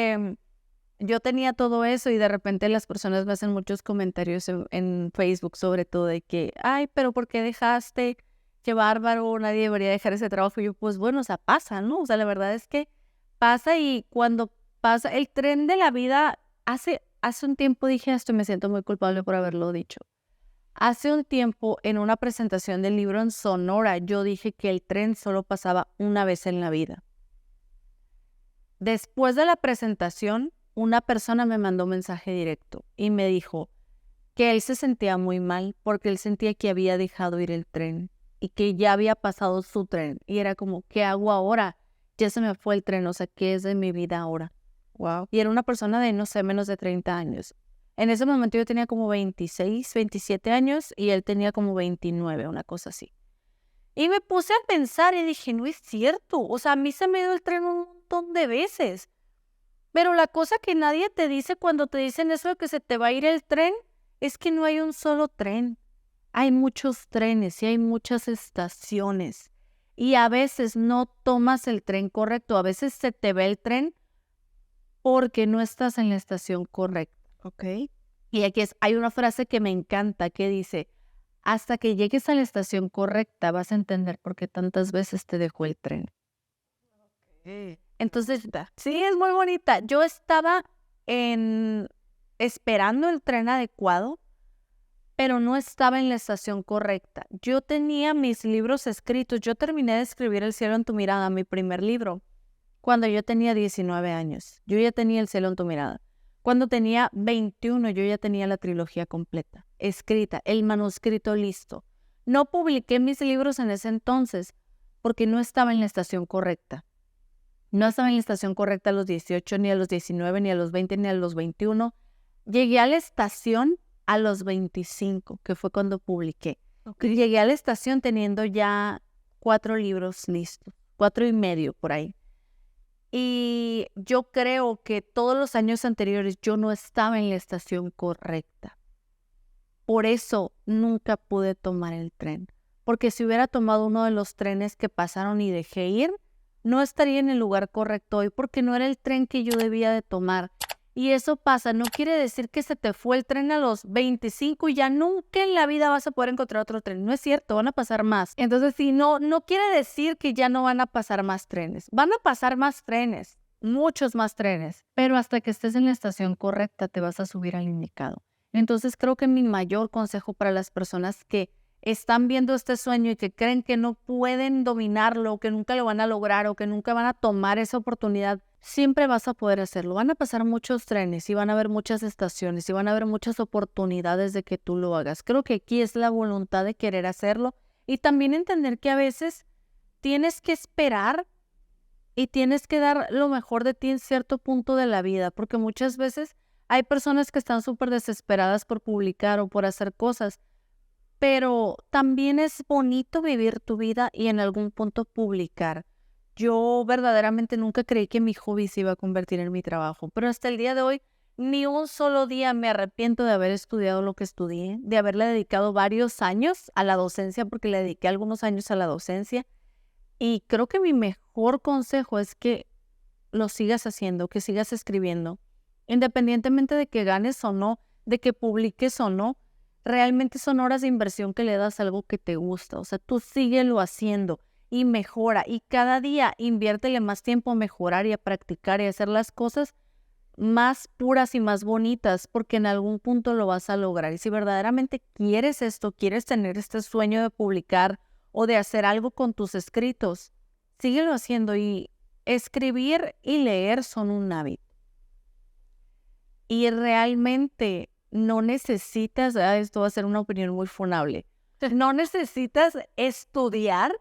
Speaker 4: yo tenía todo eso y de repente las personas me hacen muchos comentarios en Facebook sobre todo de que, ay, pero ¿por qué dejaste? Qué bárbaro, nadie debería dejar ese trabajo. Y yo, pues bueno, o sea, pasa, ¿no? O sea, la verdad es que pasa y cuando pasa el tren de la vida, hace un tiempo dije esto y me siento muy culpable por haberlo dicho. Hace un tiempo en una presentación del libro en Sonora, yo dije que el tren solo pasaba una vez en la vida. Después de la presentación, una persona me mandó un mensaje directo y me dijo que él se sentía muy mal porque él sentía que había dejado ir el tren y que ya había pasado su tren. Y era como, ¿qué hago ahora? Ya se me fue el tren, o sea, ¿qué es de mi vida ahora?
Speaker 3: Wow.
Speaker 4: Y era una persona de, no sé, menos de 30 años. En ese momento yo tenía como 26, 27 años y él tenía como 29, una cosa así. Y me puse a pensar y dije, no es cierto. O sea, a mí se me dio el tren un montón de veces. Pero la cosa que nadie te dice cuando te dicen eso de que se te va a ir el tren es que no hay un solo tren. Hay muchos trenes y hay muchas estaciones. Y a veces no tomas el tren correcto. A veces se te va el tren porque no estás en la estación correcta.
Speaker 3: Ok.
Speaker 4: Y aquí hay una frase que me encanta que dice, hasta que llegues a la estación correcta vas a entender por qué tantas veces te dejó el tren. Entonces, sí, es muy bonita. Yo estaba esperando el tren adecuado, pero no estaba en la estación correcta. Yo tenía mis libros escritos. Yo terminé de escribir El cielo en tu mirada, mi primer libro, cuando yo tenía 19 años. Yo ya tenía El cielo en tu mirada. Cuando tenía 21, yo ya tenía la trilogía completa, escrita, el manuscrito listo. No publiqué mis libros en ese entonces porque no estaba en la estación correcta. No estaba en la estación correcta a los 18, ni a los 19, ni a los 20, ni a los 21. Llegué a la estación a los 25, que fue cuando publiqué. Okay. Llegué a la estación teniendo ya 4 libros listos, 4 y medio por ahí. Y yo creo que todos los años anteriores yo no estaba en la estación correcta. Por eso nunca pude tomar el tren. Porque si hubiera tomado uno de los trenes que pasaron y dejé ir, no estaría en el lugar correcto hoy porque no era el tren que yo debía de tomar. Y eso pasa, no quiere decir que se te fue el tren a los 25 y ya nunca en la vida vas a poder encontrar otro tren. No es cierto, van a pasar más. Entonces, sí, no quiere decir que ya no van a pasar más trenes. Van a pasar más trenes, muchos más trenes. Pero hasta que estés en la estación correcta te vas a subir al indicado. Entonces, creo que mi mayor consejo para las personas que están viendo este sueño y que creen que no pueden dominarlo, que nunca lo van a lograr o que nunca van a tomar esa oportunidad, siempre vas a poder hacerlo. Van a pasar muchos trenes y van a haber muchas estaciones y van a haber muchas oportunidades de que tú lo hagas. Creo que aquí es la voluntad de querer hacerlo y también entender que a veces tienes que esperar y tienes que dar lo mejor de ti en cierto punto de la vida, porque muchas veces hay personas que están súper desesperadas por publicar o por hacer cosas, pero también es bonito vivir tu vida y en algún punto publicar. Yo verdaderamente nunca creí que mi hobby se iba a convertir en mi trabajo, pero hasta el día de hoy ni un solo día me arrepiento de haber estudiado lo que estudié, de haberle dedicado varios años a la docencia, porque le dediqué algunos años a la docencia. Y creo que mi mejor consejo es que lo sigas haciendo, que sigas escribiendo. Independientemente de que ganes o no, de que publiques o no, realmente son horas de inversión que le das a algo que te gusta. O sea, tú síguelo haciendo y mejora. Y cada día inviértele más tiempo a mejorar y a practicar y a hacer las cosas más puras y más bonitas, porque en algún punto lo vas a lograr. Y si verdaderamente quieres esto, quieres tener este sueño de publicar o de hacer algo con tus escritos, síguelo haciendo. Y escribir y leer son un hábito. Y realmente no necesitas, esto va a ser una opinión muy funable, no necesitas estudiar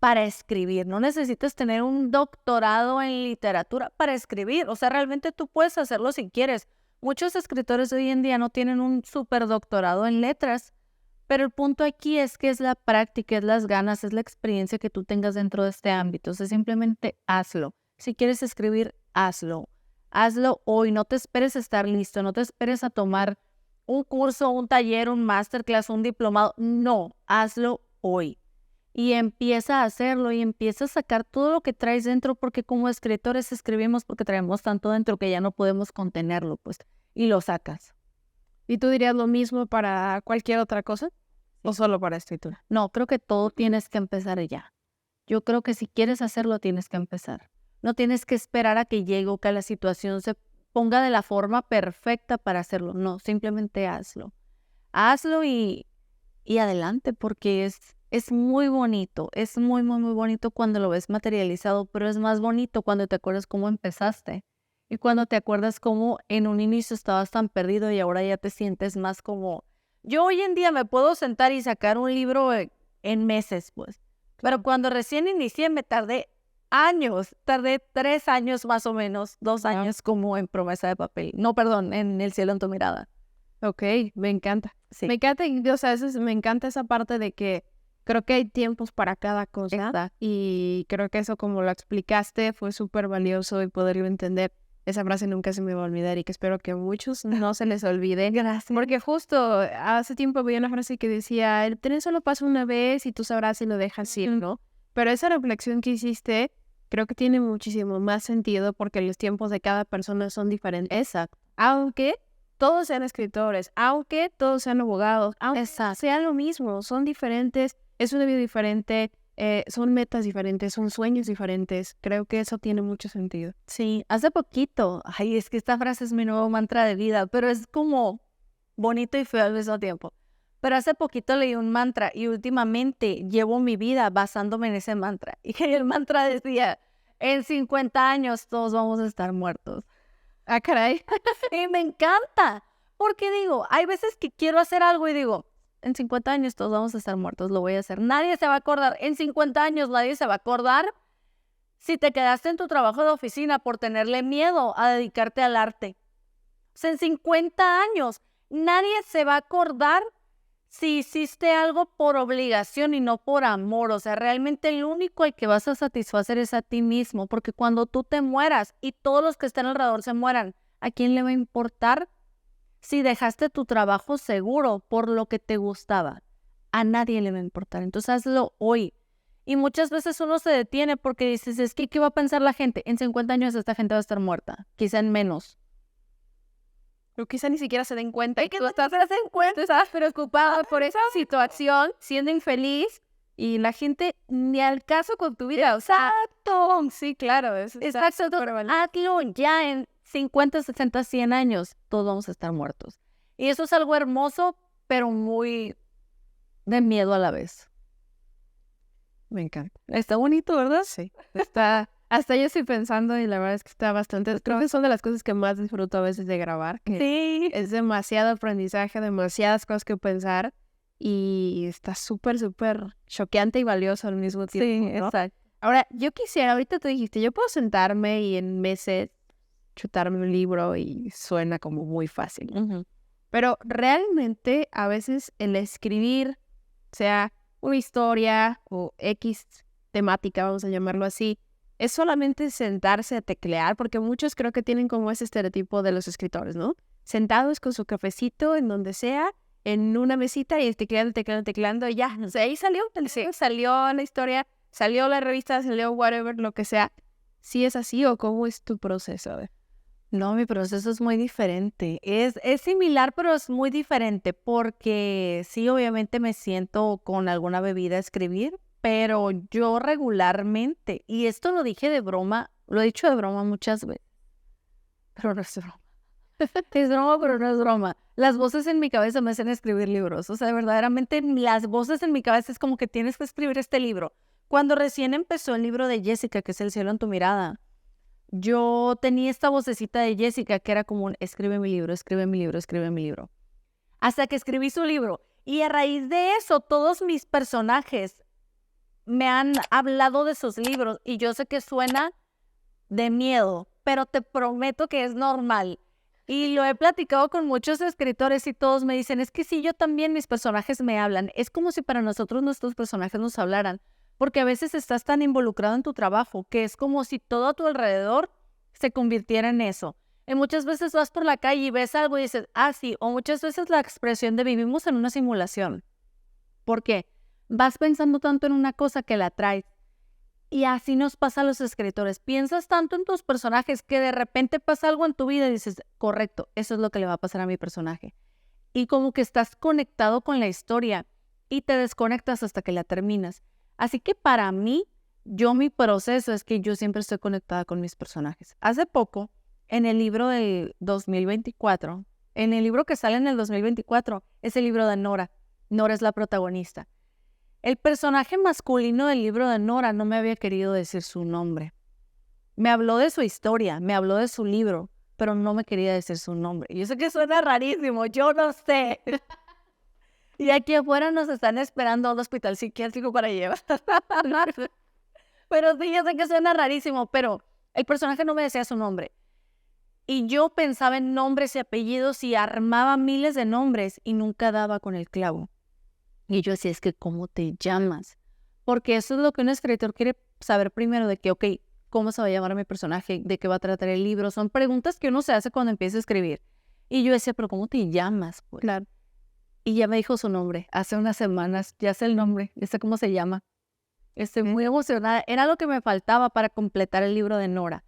Speaker 4: para escribir, no necesitas tener un doctorado en literatura para escribir. O sea, realmente tú puedes hacerlo si quieres. Muchos escritores hoy en día no tienen un superdoctorado en letras, pero el punto aquí es que es la práctica, es las ganas, es la experiencia que tú tengas dentro de este ámbito. O sea, simplemente hazlo. Si quieres escribir, hazlo. Hazlo hoy, no te esperes a estar listo, no te esperes a tomar un curso, un taller, un masterclass, un diplomado. No, hazlo hoy. Y empieza a hacerlo y empieza a sacar todo lo que traes dentro, porque como escritores escribimos porque traemos tanto dentro que ya no podemos contenerlo, pues, y lo sacas.
Speaker 3: ¿Y tú dirías lo mismo para cualquier otra cosa? ¿O solo para escritura?
Speaker 4: No, creo que todo tienes que empezar ya. Yo creo que si quieres hacerlo, tienes que empezar. No tienes que esperar a que llegue o que la situación se ponga de la forma perfecta para hacerlo. No, simplemente hazlo. Hazlo y adelante, porque es muy bonito. Es muy, muy, muy bonito cuando lo ves materializado, pero es más bonito cuando te acuerdas cómo empezaste. Y cuando te acuerdas cómo en un inicio estabas tan perdido y ahora ya te sientes más como... Yo hoy en día me puedo sentar y sacar un libro en meses, pues. Pero cuando recién inicié me tardé años, tardé 3 años más o menos, 2 años como en Promesa de Papel. No, perdón, en El cielo en tu mirada.
Speaker 3: Ok, me encanta.
Speaker 4: Sí.
Speaker 3: Me encanta, o sea, me encanta esa parte de que creo que hay tiempos para cada cosa.
Speaker 4: Exacto.
Speaker 3: Y creo que eso, como lo explicaste, fue súper valioso y poderlo entender. Esa frase nunca se me va a olvidar y que espero que a muchos no se les olvide.
Speaker 4: Gracias.
Speaker 3: Porque justo hace tiempo había una frase que decía, el tren solo pasa una vez y tú sabrás si lo dejas ir, ¿no? Pero esa reflexión que hiciste creo que tiene muchísimo más sentido porque los tiempos de cada persona son diferentes.
Speaker 4: Exacto.
Speaker 3: Aunque todos sean escritores, aunque todos sean abogados, aunque
Speaker 4: Exacto.
Speaker 3: sea lo mismo, son diferentes, es una vida diferente, son metas diferentes, son sueños diferentes. Creo que eso tiene mucho sentido.
Speaker 4: Sí, hace poquito, ay, es que esta frase es mi nuevo mantra de vida, pero es como bonito y feo al mismo tiempo. Pero hace poquito leí un mantra y últimamente llevo mi vida basándome en ese mantra. Y el mantra decía, en 50 años todos vamos a estar muertos.
Speaker 3: Ah, caray.
Speaker 4: Y me encanta, porque digo, hay veces que quiero hacer algo y digo, en 50 años todos vamos a estar muertos, lo voy a hacer. Nadie se va a acordar, en 50 años nadie se va a acordar si te quedaste en tu trabajo de oficina por tenerle miedo a dedicarte al arte. O sea, en 50 años nadie se va a acordar si hiciste algo por obligación y no por amor. O sea, realmente el único al que vas a satisfacer es a ti mismo, porque cuando tú te mueras y todos los que están alrededor se mueran, ¿a quién le va a importar si dejaste tu trabajo seguro por lo que te gustaba? A nadie le va a importar. Entonces hazlo hoy. Y muchas veces uno se detiene porque dices, es que ¿qué va a pensar la gente? En 50 años esta gente va a estar muerta, quizá en menos.
Speaker 3: O quizá ni siquiera se den cuenta. Y
Speaker 4: que
Speaker 3: tú estás preocupada por esa situación, siendo infeliz, y la gente ni al caso con tu vida. O sea,
Speaker 4: ¡Exacto!
Speaker 3: sí, claro. Eso está
Speaker 4: Exacto.
Speaker 3: supervalioso.
Speaker 4: Hazlo ya en 50, 60, 100 años. Todos vamos a estar muertos. Y eso es algo hermoso, pero muy de miedo a la vez.
Speaker 3: Me encanta. Está bonito, ¿verdad? Sí. Está... Hasta yo estoy pensando y la verdad es que está bastante... Creo que son de las cosas que más disfruto a veces de grabar. Que
Speaker 4: Sí.
Speaker 3: es demasiado aprendizaje, demasiadas cosas que pensar y está súper, súper choqueante y valioso al mismo tiempo, ¿no?
Speaker 4: Exacto.
Speaker 3: Ahora, yo quisiera, ahorita tú dijiste, yo puedo sentarme y en meses chutarme un libro y suena como muy fácil.
Speaker 4: Uh-huh.
Speaker 3: Pero realmente a veces el escribir, sea una historia o X temática, vamos a llamarlo así, es solamente sentarse a teclear, porque muchos creo que tienen como ese estereotipo de los escritores, ¿no? Sentados con su cafecito en donde sea, en una mesita y tecleando, y ya, o sea, ahí salió, salió la historia, salió la revista, salió whatever, lo que sea. ¿Sí es así o cómo es tu proceso? A ver.
Speaker 4: No, mi proceso es muy diferente. Es similar, pero es muy diferente porque sí, obviamente me siento con alguna bebida a escribir, pero yo regularmente, y esto lo dije de broma, lo he dicho de broma muchas veces, pero no es broma. Es broma, pero no es broma. Las voces en mi cabeza me hacen escribir libros. O sea, verdaderamente las voces en mi cabeza es como que tienes que escribir este libro. Cuando recién empezó el libro de Jessica, que es El cielo en tu mirada, yo tenía esta vocecita de Jessica que era como un, escribe mi libro, escribe mi libro, escribe mi libro. Hasta que escribí su libro. Y a raíz de eso, todos mis personajes me han hablado de sus libros. Y yo sé que suena de miedo, pero te prometo que es normal. Y lo he platicado con muchos escritores y todos me dicen, es que sí, yo también, mis personajes me hablan. Es como si para nosotros nuestros personajes nos hablaran. Porque a veces estás tan involucrado en tu trabajo que es como si todo a tu alrededor se convirtiera en eso. Y muchas veces vas por la calle y ves algo y dices, ah, sí. O muchas veces la expresión de vivimos en una simulación. ¿Por qué? Vas pensando tanto en una cosa que la atraes. Y así nos pasa a los escritores. Piensas tanto en tus personajes que de repente pasa algo en tu vida y dices, correcto, eso es lo que le va a pasar a mi personaje. Y como que estás conectado con la historia y te desconectas hasta que la terminas. Así que para mí, mi proceso es que yo siempre estoy conectada con mis personajes. Hace poco, en el libro del 2024, en el libro que sale en el 2024, es el libro de Nora. Nora es la protagonista. El personaje masculino del libro de Nora no me había querido decir su nombre. Me habló de su historia, me habló de su libro, pero no me quería decir su nombre. Yo sé que suena rarísimo, yo no sé. Y aquí afuera nos están esperando a un hospital psiquiátrico para llevar. Pero sí, yo sé que suena rarísimo, pero el personaje no me decía su nombre. Y yo pensaba en nombres y apellidos y armaba miles de nombres y nunca daba con el clavo. Y yo decía, es que ¿cómo te llamas? Porque eso es lo que un escritor quiere saber primero, de que, ok, ¿cómo se va a llamar mi personaje? ¿De qué va a tratar el libro? Son preguntas que uno se hace cuando empieza a escribir. Y yo decía, ¿pero cómo te llamas? Pues?
Speaker 3: Claro.
Speaker 4: Y ya me dijo su nombre. Hace unas semanas, ya sé el nombre, ya sé cómo se llama. Estoy muy emocionada. Era lo que me faltaba para completar el libro de Nora,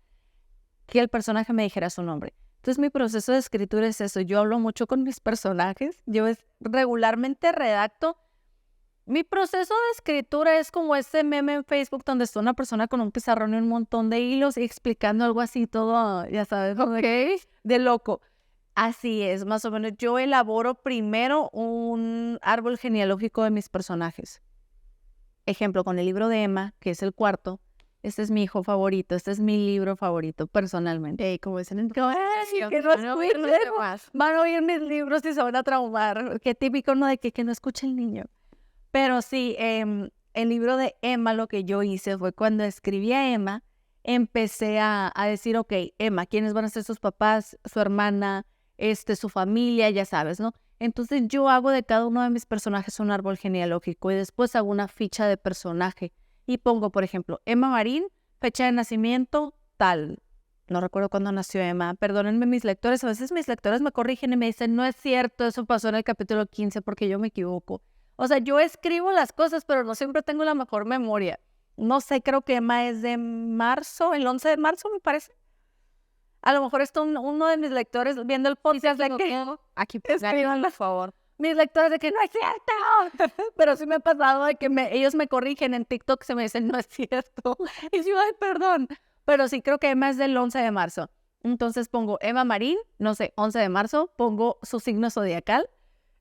Speaker 4: que el personaje me dijera su nombre. Entonces mi proceso de escritura es eso. Yo hablo mucho con mis personajes. Yo regularmente redacto. Mi proceso de escritura es como ese meme en Facebook donde está una persona con un pizarrón y un montón de hilos y explicando algo así todo, ya sabes, de loco. Así es, más o menos. Yo elaboro primero un árbol genealógico de mis personajes. Ejemplo, con el libro de Emma, que es el cuarto. Este es mi hijo favorito, este es mi libro favorito, personalmente.
Speaker 3: Como dicen en
Speaker 4: que van a oír mis libros y se van a traumar. Qué típico, ¿no? De que no escuche el niño. Pero sí, el libro de Emma, lo que yo hice fue cuando escribí a Emma, empecé a decir, ok, Emma, ¿quiénes van a ser sus papás, su hermana, su familia, ya sabes, ¿no? Entonces yo hago de cada uno de mis personajes un árbol genealógico y después hago una ficha de personaje y pongo, por ejemplo, Emma Marín, fecha de nacimiento, tal. No recuerdo cuándo nació Emma. Perdónenme mis lectores, a veces mis lectores me corrigen y me dicen, no es cierto, eso pasó en el capítulo 15 porque yo me equivoco. O sea, yo escribo las cosas, pero no siempre tengo la mejor memoria. No sé, creo que Emma es de marzo, el 11 de marzo me parece. A lo mejor está uno de mis lectores viendo el podcast de que
Speaker 3: Aquí,
Speaker 4: escriban,
Speaker 3: por favor.
Speaker 4: mis lectores de que no es cierto. Pero sí me ha pasado de que ellos me corrigen en TikTok, se me dicen no es cierto. Y yo, ay, perdón. Pero sí creo que Emma es del 11 de marzo. Entonces pongo Emma Marín, no sé, 11 de marzo, pongo su signo zodiacal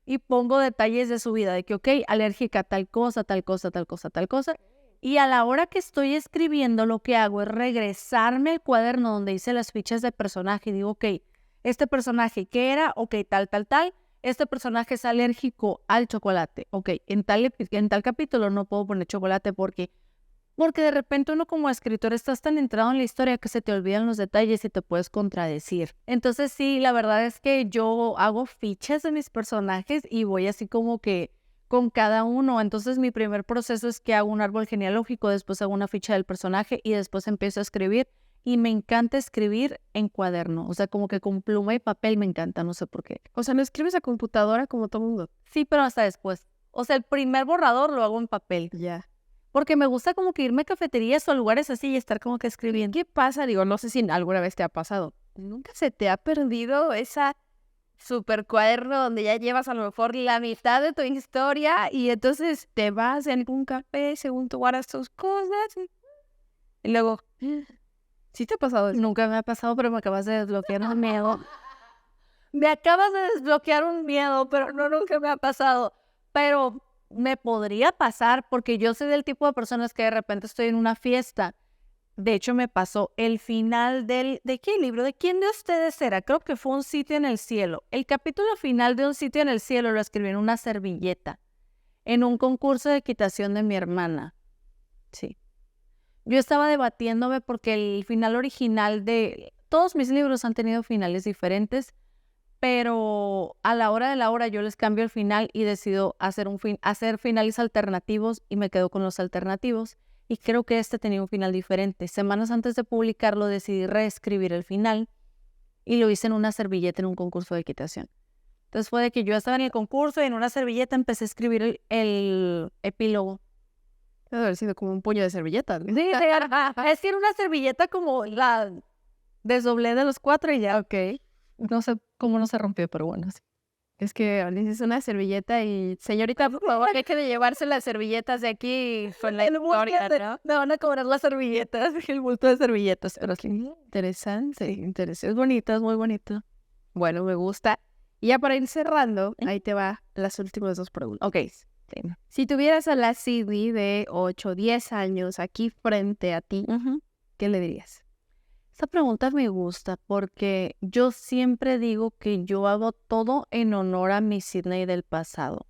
Speaker 4: y pongo detalles de su vida, de que, ok, alérgica a tal cosa, tal cosa, tal cosa, tal cosa. Y a la hora que estoy escribiendo, lo que hago es regresarme al cuaderno donde hice las fichas de personaje y digo, ok, este personaje, ¿qué era? Ok, tal, tal, tal. Este personaje es alérgico al chocolate. Ok, en tal capítulo no puedo poner chocolate porque de repente uno como escritor estás tan entrado en la historia que se te olvidan los detalles y te puedes contradecir. Entonces sí, la verdad es que yo hago fichas de mis personajes y voy así como que con cada uno. Entonces mi primer proceso es que hago un árbol genealógico, después hago una ficha del personaje y después empiezo a escribir. Y me encanta escribir en cuaderno, o sea, como que con pluma y papel me encanta, no sé por qué.
Speaker 3: O sea, no escribes a computadora como todo mundo.
Speaker 4: Sí, pero hasta después. O sea, el primer borrador lo hago en papel.
Speaker 3: Ya.
Speaker 4: Porque me gusta como que irme a cafeterías o a lugares así y estar como que escribiendo.
Speaker 3: ¿Qué pasa? Digo, no sé si alguna vez te ha pasado. ¿Nunca se te ha perdido esa super cuaderno donde ya llevas a lo mejor la mitad de tu historia y entonces te vas en algún café según tú guardas tus cosas y luego... ¿Sí te ha pasado eso?
Speaker 4: Nunca me ha pasado, pero me acabas de desbloquear un miedo. Me acabas de desbloquear un miedo, pero no, nunca me ha pasado. Pero me podría pasar porque yo soy del tipo de personas que de repente estoy en una fiesta. De hecho, me pasó el final ¿de qué libro? ¿De quién de ustedes era? Creo que fue Un sitio en el cielo. El capítulo final de Un sitio en el cielo lo escribí en una servilleta, en un concurso de equitación de mi hermana. Sí. Yo estaba debatiéndome porque el final original de... Todos mis libros han tenido finales diferentes, pero a la hora de la hora yo les cambio el final y decido hacer finales alternativos y me quedo con los alternativos. Y creo que este tenía un final diferente. Semanas antes de publicarlo decidí reescribir el final y lo hice en una servilleta en un concurso de equitación. Entonces fue de que yo estaba en el concurso y en una servilleta empecé a escribir el epílogo.
Speaker 3: Debe haber sido como un puño de servilletas, ¿no?
Speaker 4: Sí, es que era una servilleta como la desdoblé de los 4 y ya.
Speaker 3: Ok.
Speaker 4: No sé cómo no se rompió, pero bueno, sí.
Speaker 3: Es que dices una servilleta y... Señorita, por favor, deje de llevarse las servilletas de aquí con la historia, ¿no?
Speaker 4: Me van a cobrar las servilletas, el bulto de servilletas. Pero sí,
Speaker 3: Interesante, interesante. Es bonito, es muy bonito. Bueno, me gusta. Y ya para ir cerrando, ahí te va las últimas 2 preguntas.
Speaker 4: ok. Sí.
Speaker 3: Si tuvieras a la Sidney de 8, 10 años aquí frente a ti, ¿qué le dirías?
Speaker 4: Esta pregunta me gusta porque yo siempre digo que yo hago todo en honor a mi Sidney del pasado.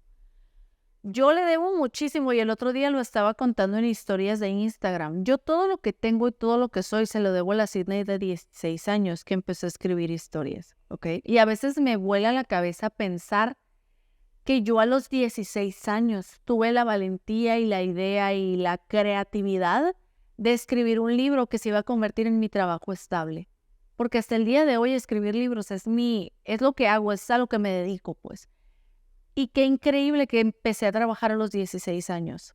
Speaker 4: Yo le debo muchísimo y el otro día lo estaba contando en historias de Instagram. Yo todo lo que tengo y todo lo que soy se lo debo a la Sidney de 16 años que empezó a escribir historias, ¿ok? Y a veces me vuela la cabeza pensar que yo a los 16 años tuve la valentía y la idea y la creatividad de escribir un libro que se iba a convertir en mi trabajo estable. Porque hasta el día de hoy escribir libros es lo que hago, es a lo que me dedico, pues. Y qué increíble que empecé a trabajar a los 16 años.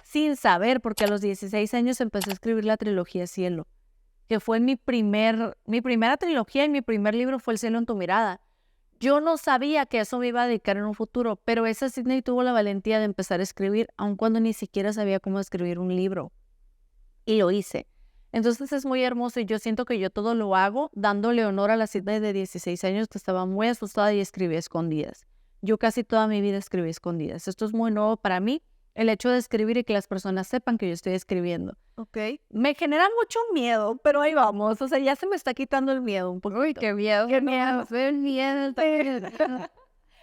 Speaker 4: Sin saber, porque a los 16 años empecé a escribir la trilogía Cielo, que fue mi primera trilogía y mi primer libro fue El cielo en tu mirada. Yo no sabía que eso me iba a dedicar en un futuro, pero esa Sidney tuvo la valentía de empezar a escribir, aun cuando ni siquiera sabía cómo escribir un libro. Y lo hice. Entonces es muy hermoso y yo siento que yo todo lo hago dándole honor a la Sidney de 16 años que estaba muy asustada y escribía escondidas. Yo casi toda mi vida escribí escondidas. Esto es muy nuevo para mí, el hecho de escribir y que las personas sepan que yo estoy escribiendo.
Speaker 3: Ok.
Speaker 4: Me genera mucho miedo, pero ahí vamos. O sea, ya se me está quitando el miedo un poquito.
Speaker 3: Uy, qué miedo.
Speaker 4: Qué miedo.
Speaker 3: Qué miedo.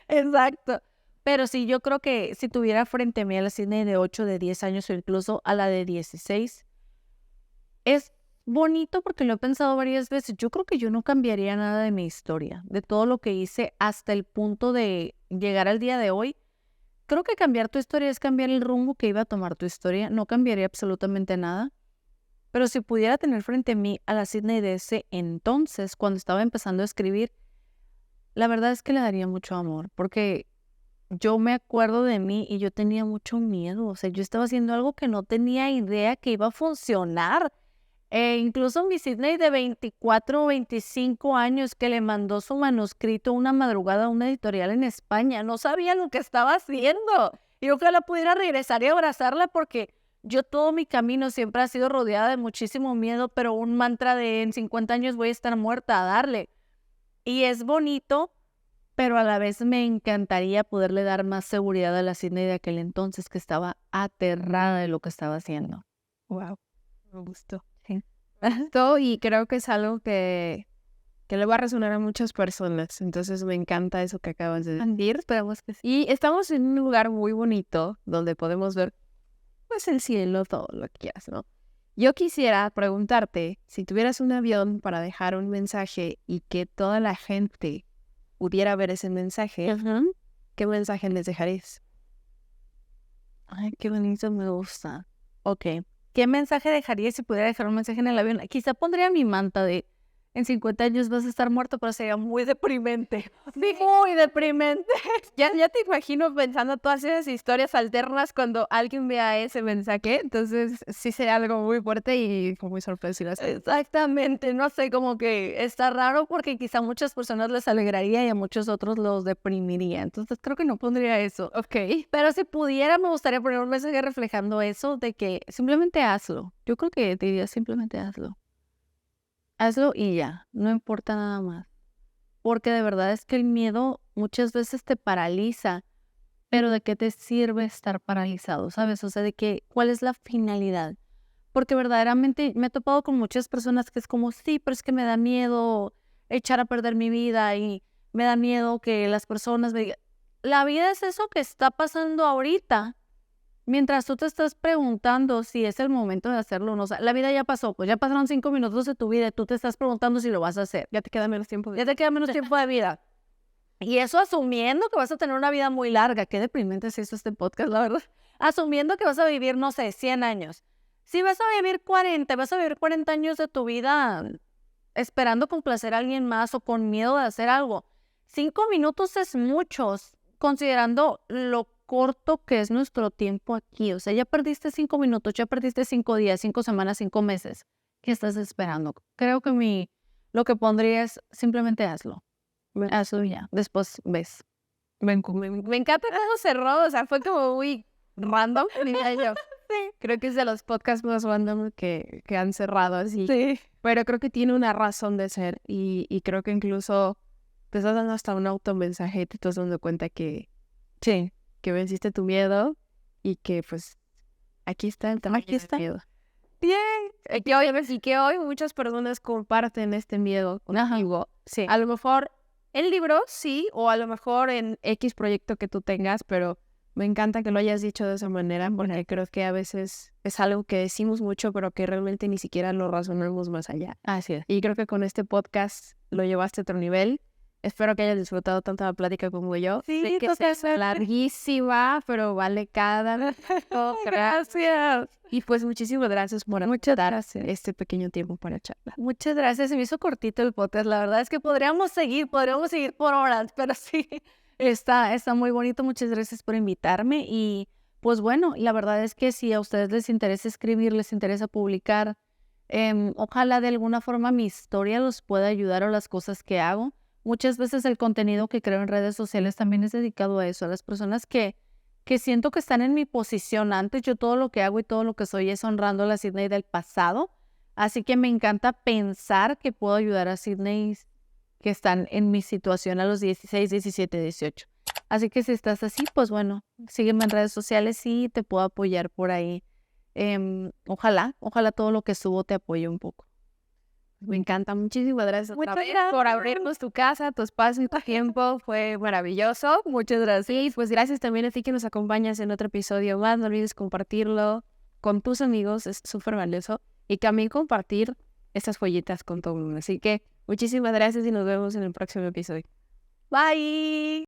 Speaker 4: Exacto. Pero sí, yo creo que si tuviera frente a mí a la Sidney de 8, de 10 años o incluso a la de 16, es bonito porque lo he pensado varias veces. Yo creo que yo no cambiaría nada de mi historia, de todo lo que hice hasta el punto de llegar al día de hoy. Creo que cambiar tu historia es cambiar el rumbo que iba a tomar tu historia. No cambiaría absolutamente nada. Pero si pudiera tener frente a mí a la Sydney de ese entonces, cuando estaba empezando a escribir, la verdad es que le daría mucho amor, porque yo me acuerdo de mí y yo tenía mucho miedo. O sea, yo estaba haciendo algo que no tenía idea que iba a funcionar. Incluso mi Sydney de 24 o 25 años que le mandó su manuscrito una madrugada a una editorial en España, no sabía lo que estaba haciendo. Y ojalá pudiera regresar y abrazarla porque yo todo mi camino siempre ha sido rodeada de muchísimo miedo, pero un mantra de en 50 años voy a estar muerta, a darle. Y es bonito, pero a la vez me encantaría poderle dar más seguridad a la Sydney de aquel entonces que estaba aterrada de lo que estaba haciendo.
Speaker 3: Wow, me gustó.
Speaker 4: Sí.
Speaker 3: Y creo que es algo que le va a resonar a muchas personas. Entonces me encanta eso que acabas de decir.
Speaker 4: Esperamos que sí.
Speaker 3: Y estamos en un lugar muy bonito donde podemos ver pues el cielo, todo lo que quieras, ¿no? Yo quisiera preguntarte, si tuvieras un avión para dejar un mensaje y que toda la gente pudiera ver ese mensaje, ¿qué mensaje les dejarías?
Speaker 4: Ay, qué bonito, me gusta. Ok. ¿Qué mensaje dejaría si pudiera dejar un mensaje en el avión? Quizá pondría mi manta de en 50 años vas a estar muerto, pero sería muy deprimente. Muy deprimente.
Speaker 3: Ya te imagino pensando todas esas historias alternas cuando alguien vea ese mensaje. Entonces sí sería algo muy fuerte y muy sorpresivo.
Speaker 4: Exactamente. No sé, como que está raro porque quizá a muchas personas les alegraría y a muchos otros los deprimiría. Entonces creo que no pondría eso.
Speaker 3: Ok.
Speaker 4: Pero si pudiera, me gustaría poner un mensaje reflejando eso de que simplemente hazlo. Yo creo que te diría simplemente hazlo. Hazlo y ya, no importa nada más. Porque de verdad es que el miedo muchas veces te paraliza, pero ¿de qué te sirve estar paralizado? ¿Sabes? O sea, ¿cuál es la finalidad? Porque verdaderamente me he topado con muchas personas que es como, sí, pero es que me da miedo echar a perder mi vida y me da miedo que las personas me digan. La vida es eso que está pasando ahorita. Mientras tú te estás preguntando si es el momento de hacerlo o no, o sea, la vida ya pasó, pues ya pasaron 5 minutos de tu vida y tú te estás preguntando si lo vas a hacer.
Speaker 3: Ya te queda menos tiempo.
Speaker 4: Ya te queda menos tiempo de vida. Y eso asumiendo que vas a tener una vida muy larga. Qué deprimente es eso este podcast, la verdad. Asumiendo que vas a vivir, no sé, 100 años. Si vas a vivir 40, vas a vivir 40 años de tu vida esperando complacer a alguien más o con miedo de hacer algo. 5 minutos es muchos, considerando lo corto que es nuestro tiempo aquí. O sea, ya perdiste 5 minutos, ya perdiste 5 días, 5 semanas, 5 meses. ¿Qué estás esperando? Creo que lo que pondría es simplemente hazlo. Hazlo ya. Después ves.
Speaker 3: Me encanta cómo cerró. O sea, fue como muy random, diría yo.
Speaker 4: Sí.
Speaker 3: Creo que es de los podcasts más random que han cerrado así.
Speaker 4: Sí.
Speaker 3: Pero creo que tiene una razón de ser. Y creo que incluso te estás dando hasta un automensaje y te estás dando cuenta que
Speaker 4: Sí.
Speaker 3: que venciste tu miedo y que pues aquí está el tamaño del miedo.
Speaker 4: Bien.
Speaker 3: Que hoy muchas personas comparten este miedo contigo.
Speaker 4: Sí.
Speaker 3: A lo mejor en libros, sí, o a lo mejor en X proyecto que tú tengas, pero me encanta que lo hayas dicho de esa manera, porque creo que a veces es algo que decimos mucho, pero que realmente ni siquiera lo razonamos más allá.
Speaker 4: Así es.
Speaker 3: Y creo que con este podcast lo llevaste a otro nivel. Espero que hayas disfrutado tanto la plática como yo.
Speaker 4: Sí,
Speaker 3: sé que
Speaker 4: totalmente.
Speaker 3: es larguísima, pero vale cada minuto.
Speaker 4: Gracias.
Speaker 3: Y pues muchísimas gracias por dar este pequeño tiempo para charlar.
Speaker 4: Muchas gracias. Se me hizo cortito el podcast. La verdad es que podríamos seguir por horas, pero sí, está muy bonito. Muchas gracias por invitarme. Y pues bueno, la verdad es que si a ustedes les interesa escribir, les interesa publicar, ojalá de alguna forma mi historia los pueda ayudar a las cosas que hago. Muchas veces el contenido que creo en redes sociales también es dedicado a eso, a las personas que siento que están en mi posición antes. Yo todo lo que hago y todo lo que soy es honrando a la Sydney del pasado. Así que me encanta pensar que puedo ayudar a Sydney que están en mi situación a los 16, 17, 18. Así que si estás así, pues bueno, sígueme en redes sociales y te puedo apoyar por ahí. Ojalá todo lo que subo te apoye un poco.
Speaker 3: Me encanta. Muchísimas gracias
Speaker 4: Muchas
Speaker 3: otra vez
Speaker 4: gracias.
Speaker 3: por abrirnos tu casa, tu espacio y tu tiempo. Fue maravilloso.
Speaker 4: Muchas gracias.
Speaker 3: Y pues gracias también a ti que nos acompañas en otro episodio más. No olvides compartirlo con tus amigos, es súper valioso. Y también compartir estas joyitas con todo el mundo. Así que muchísimas gracias y nos vemos en el próximo episodio.
Speaker 4: Bye.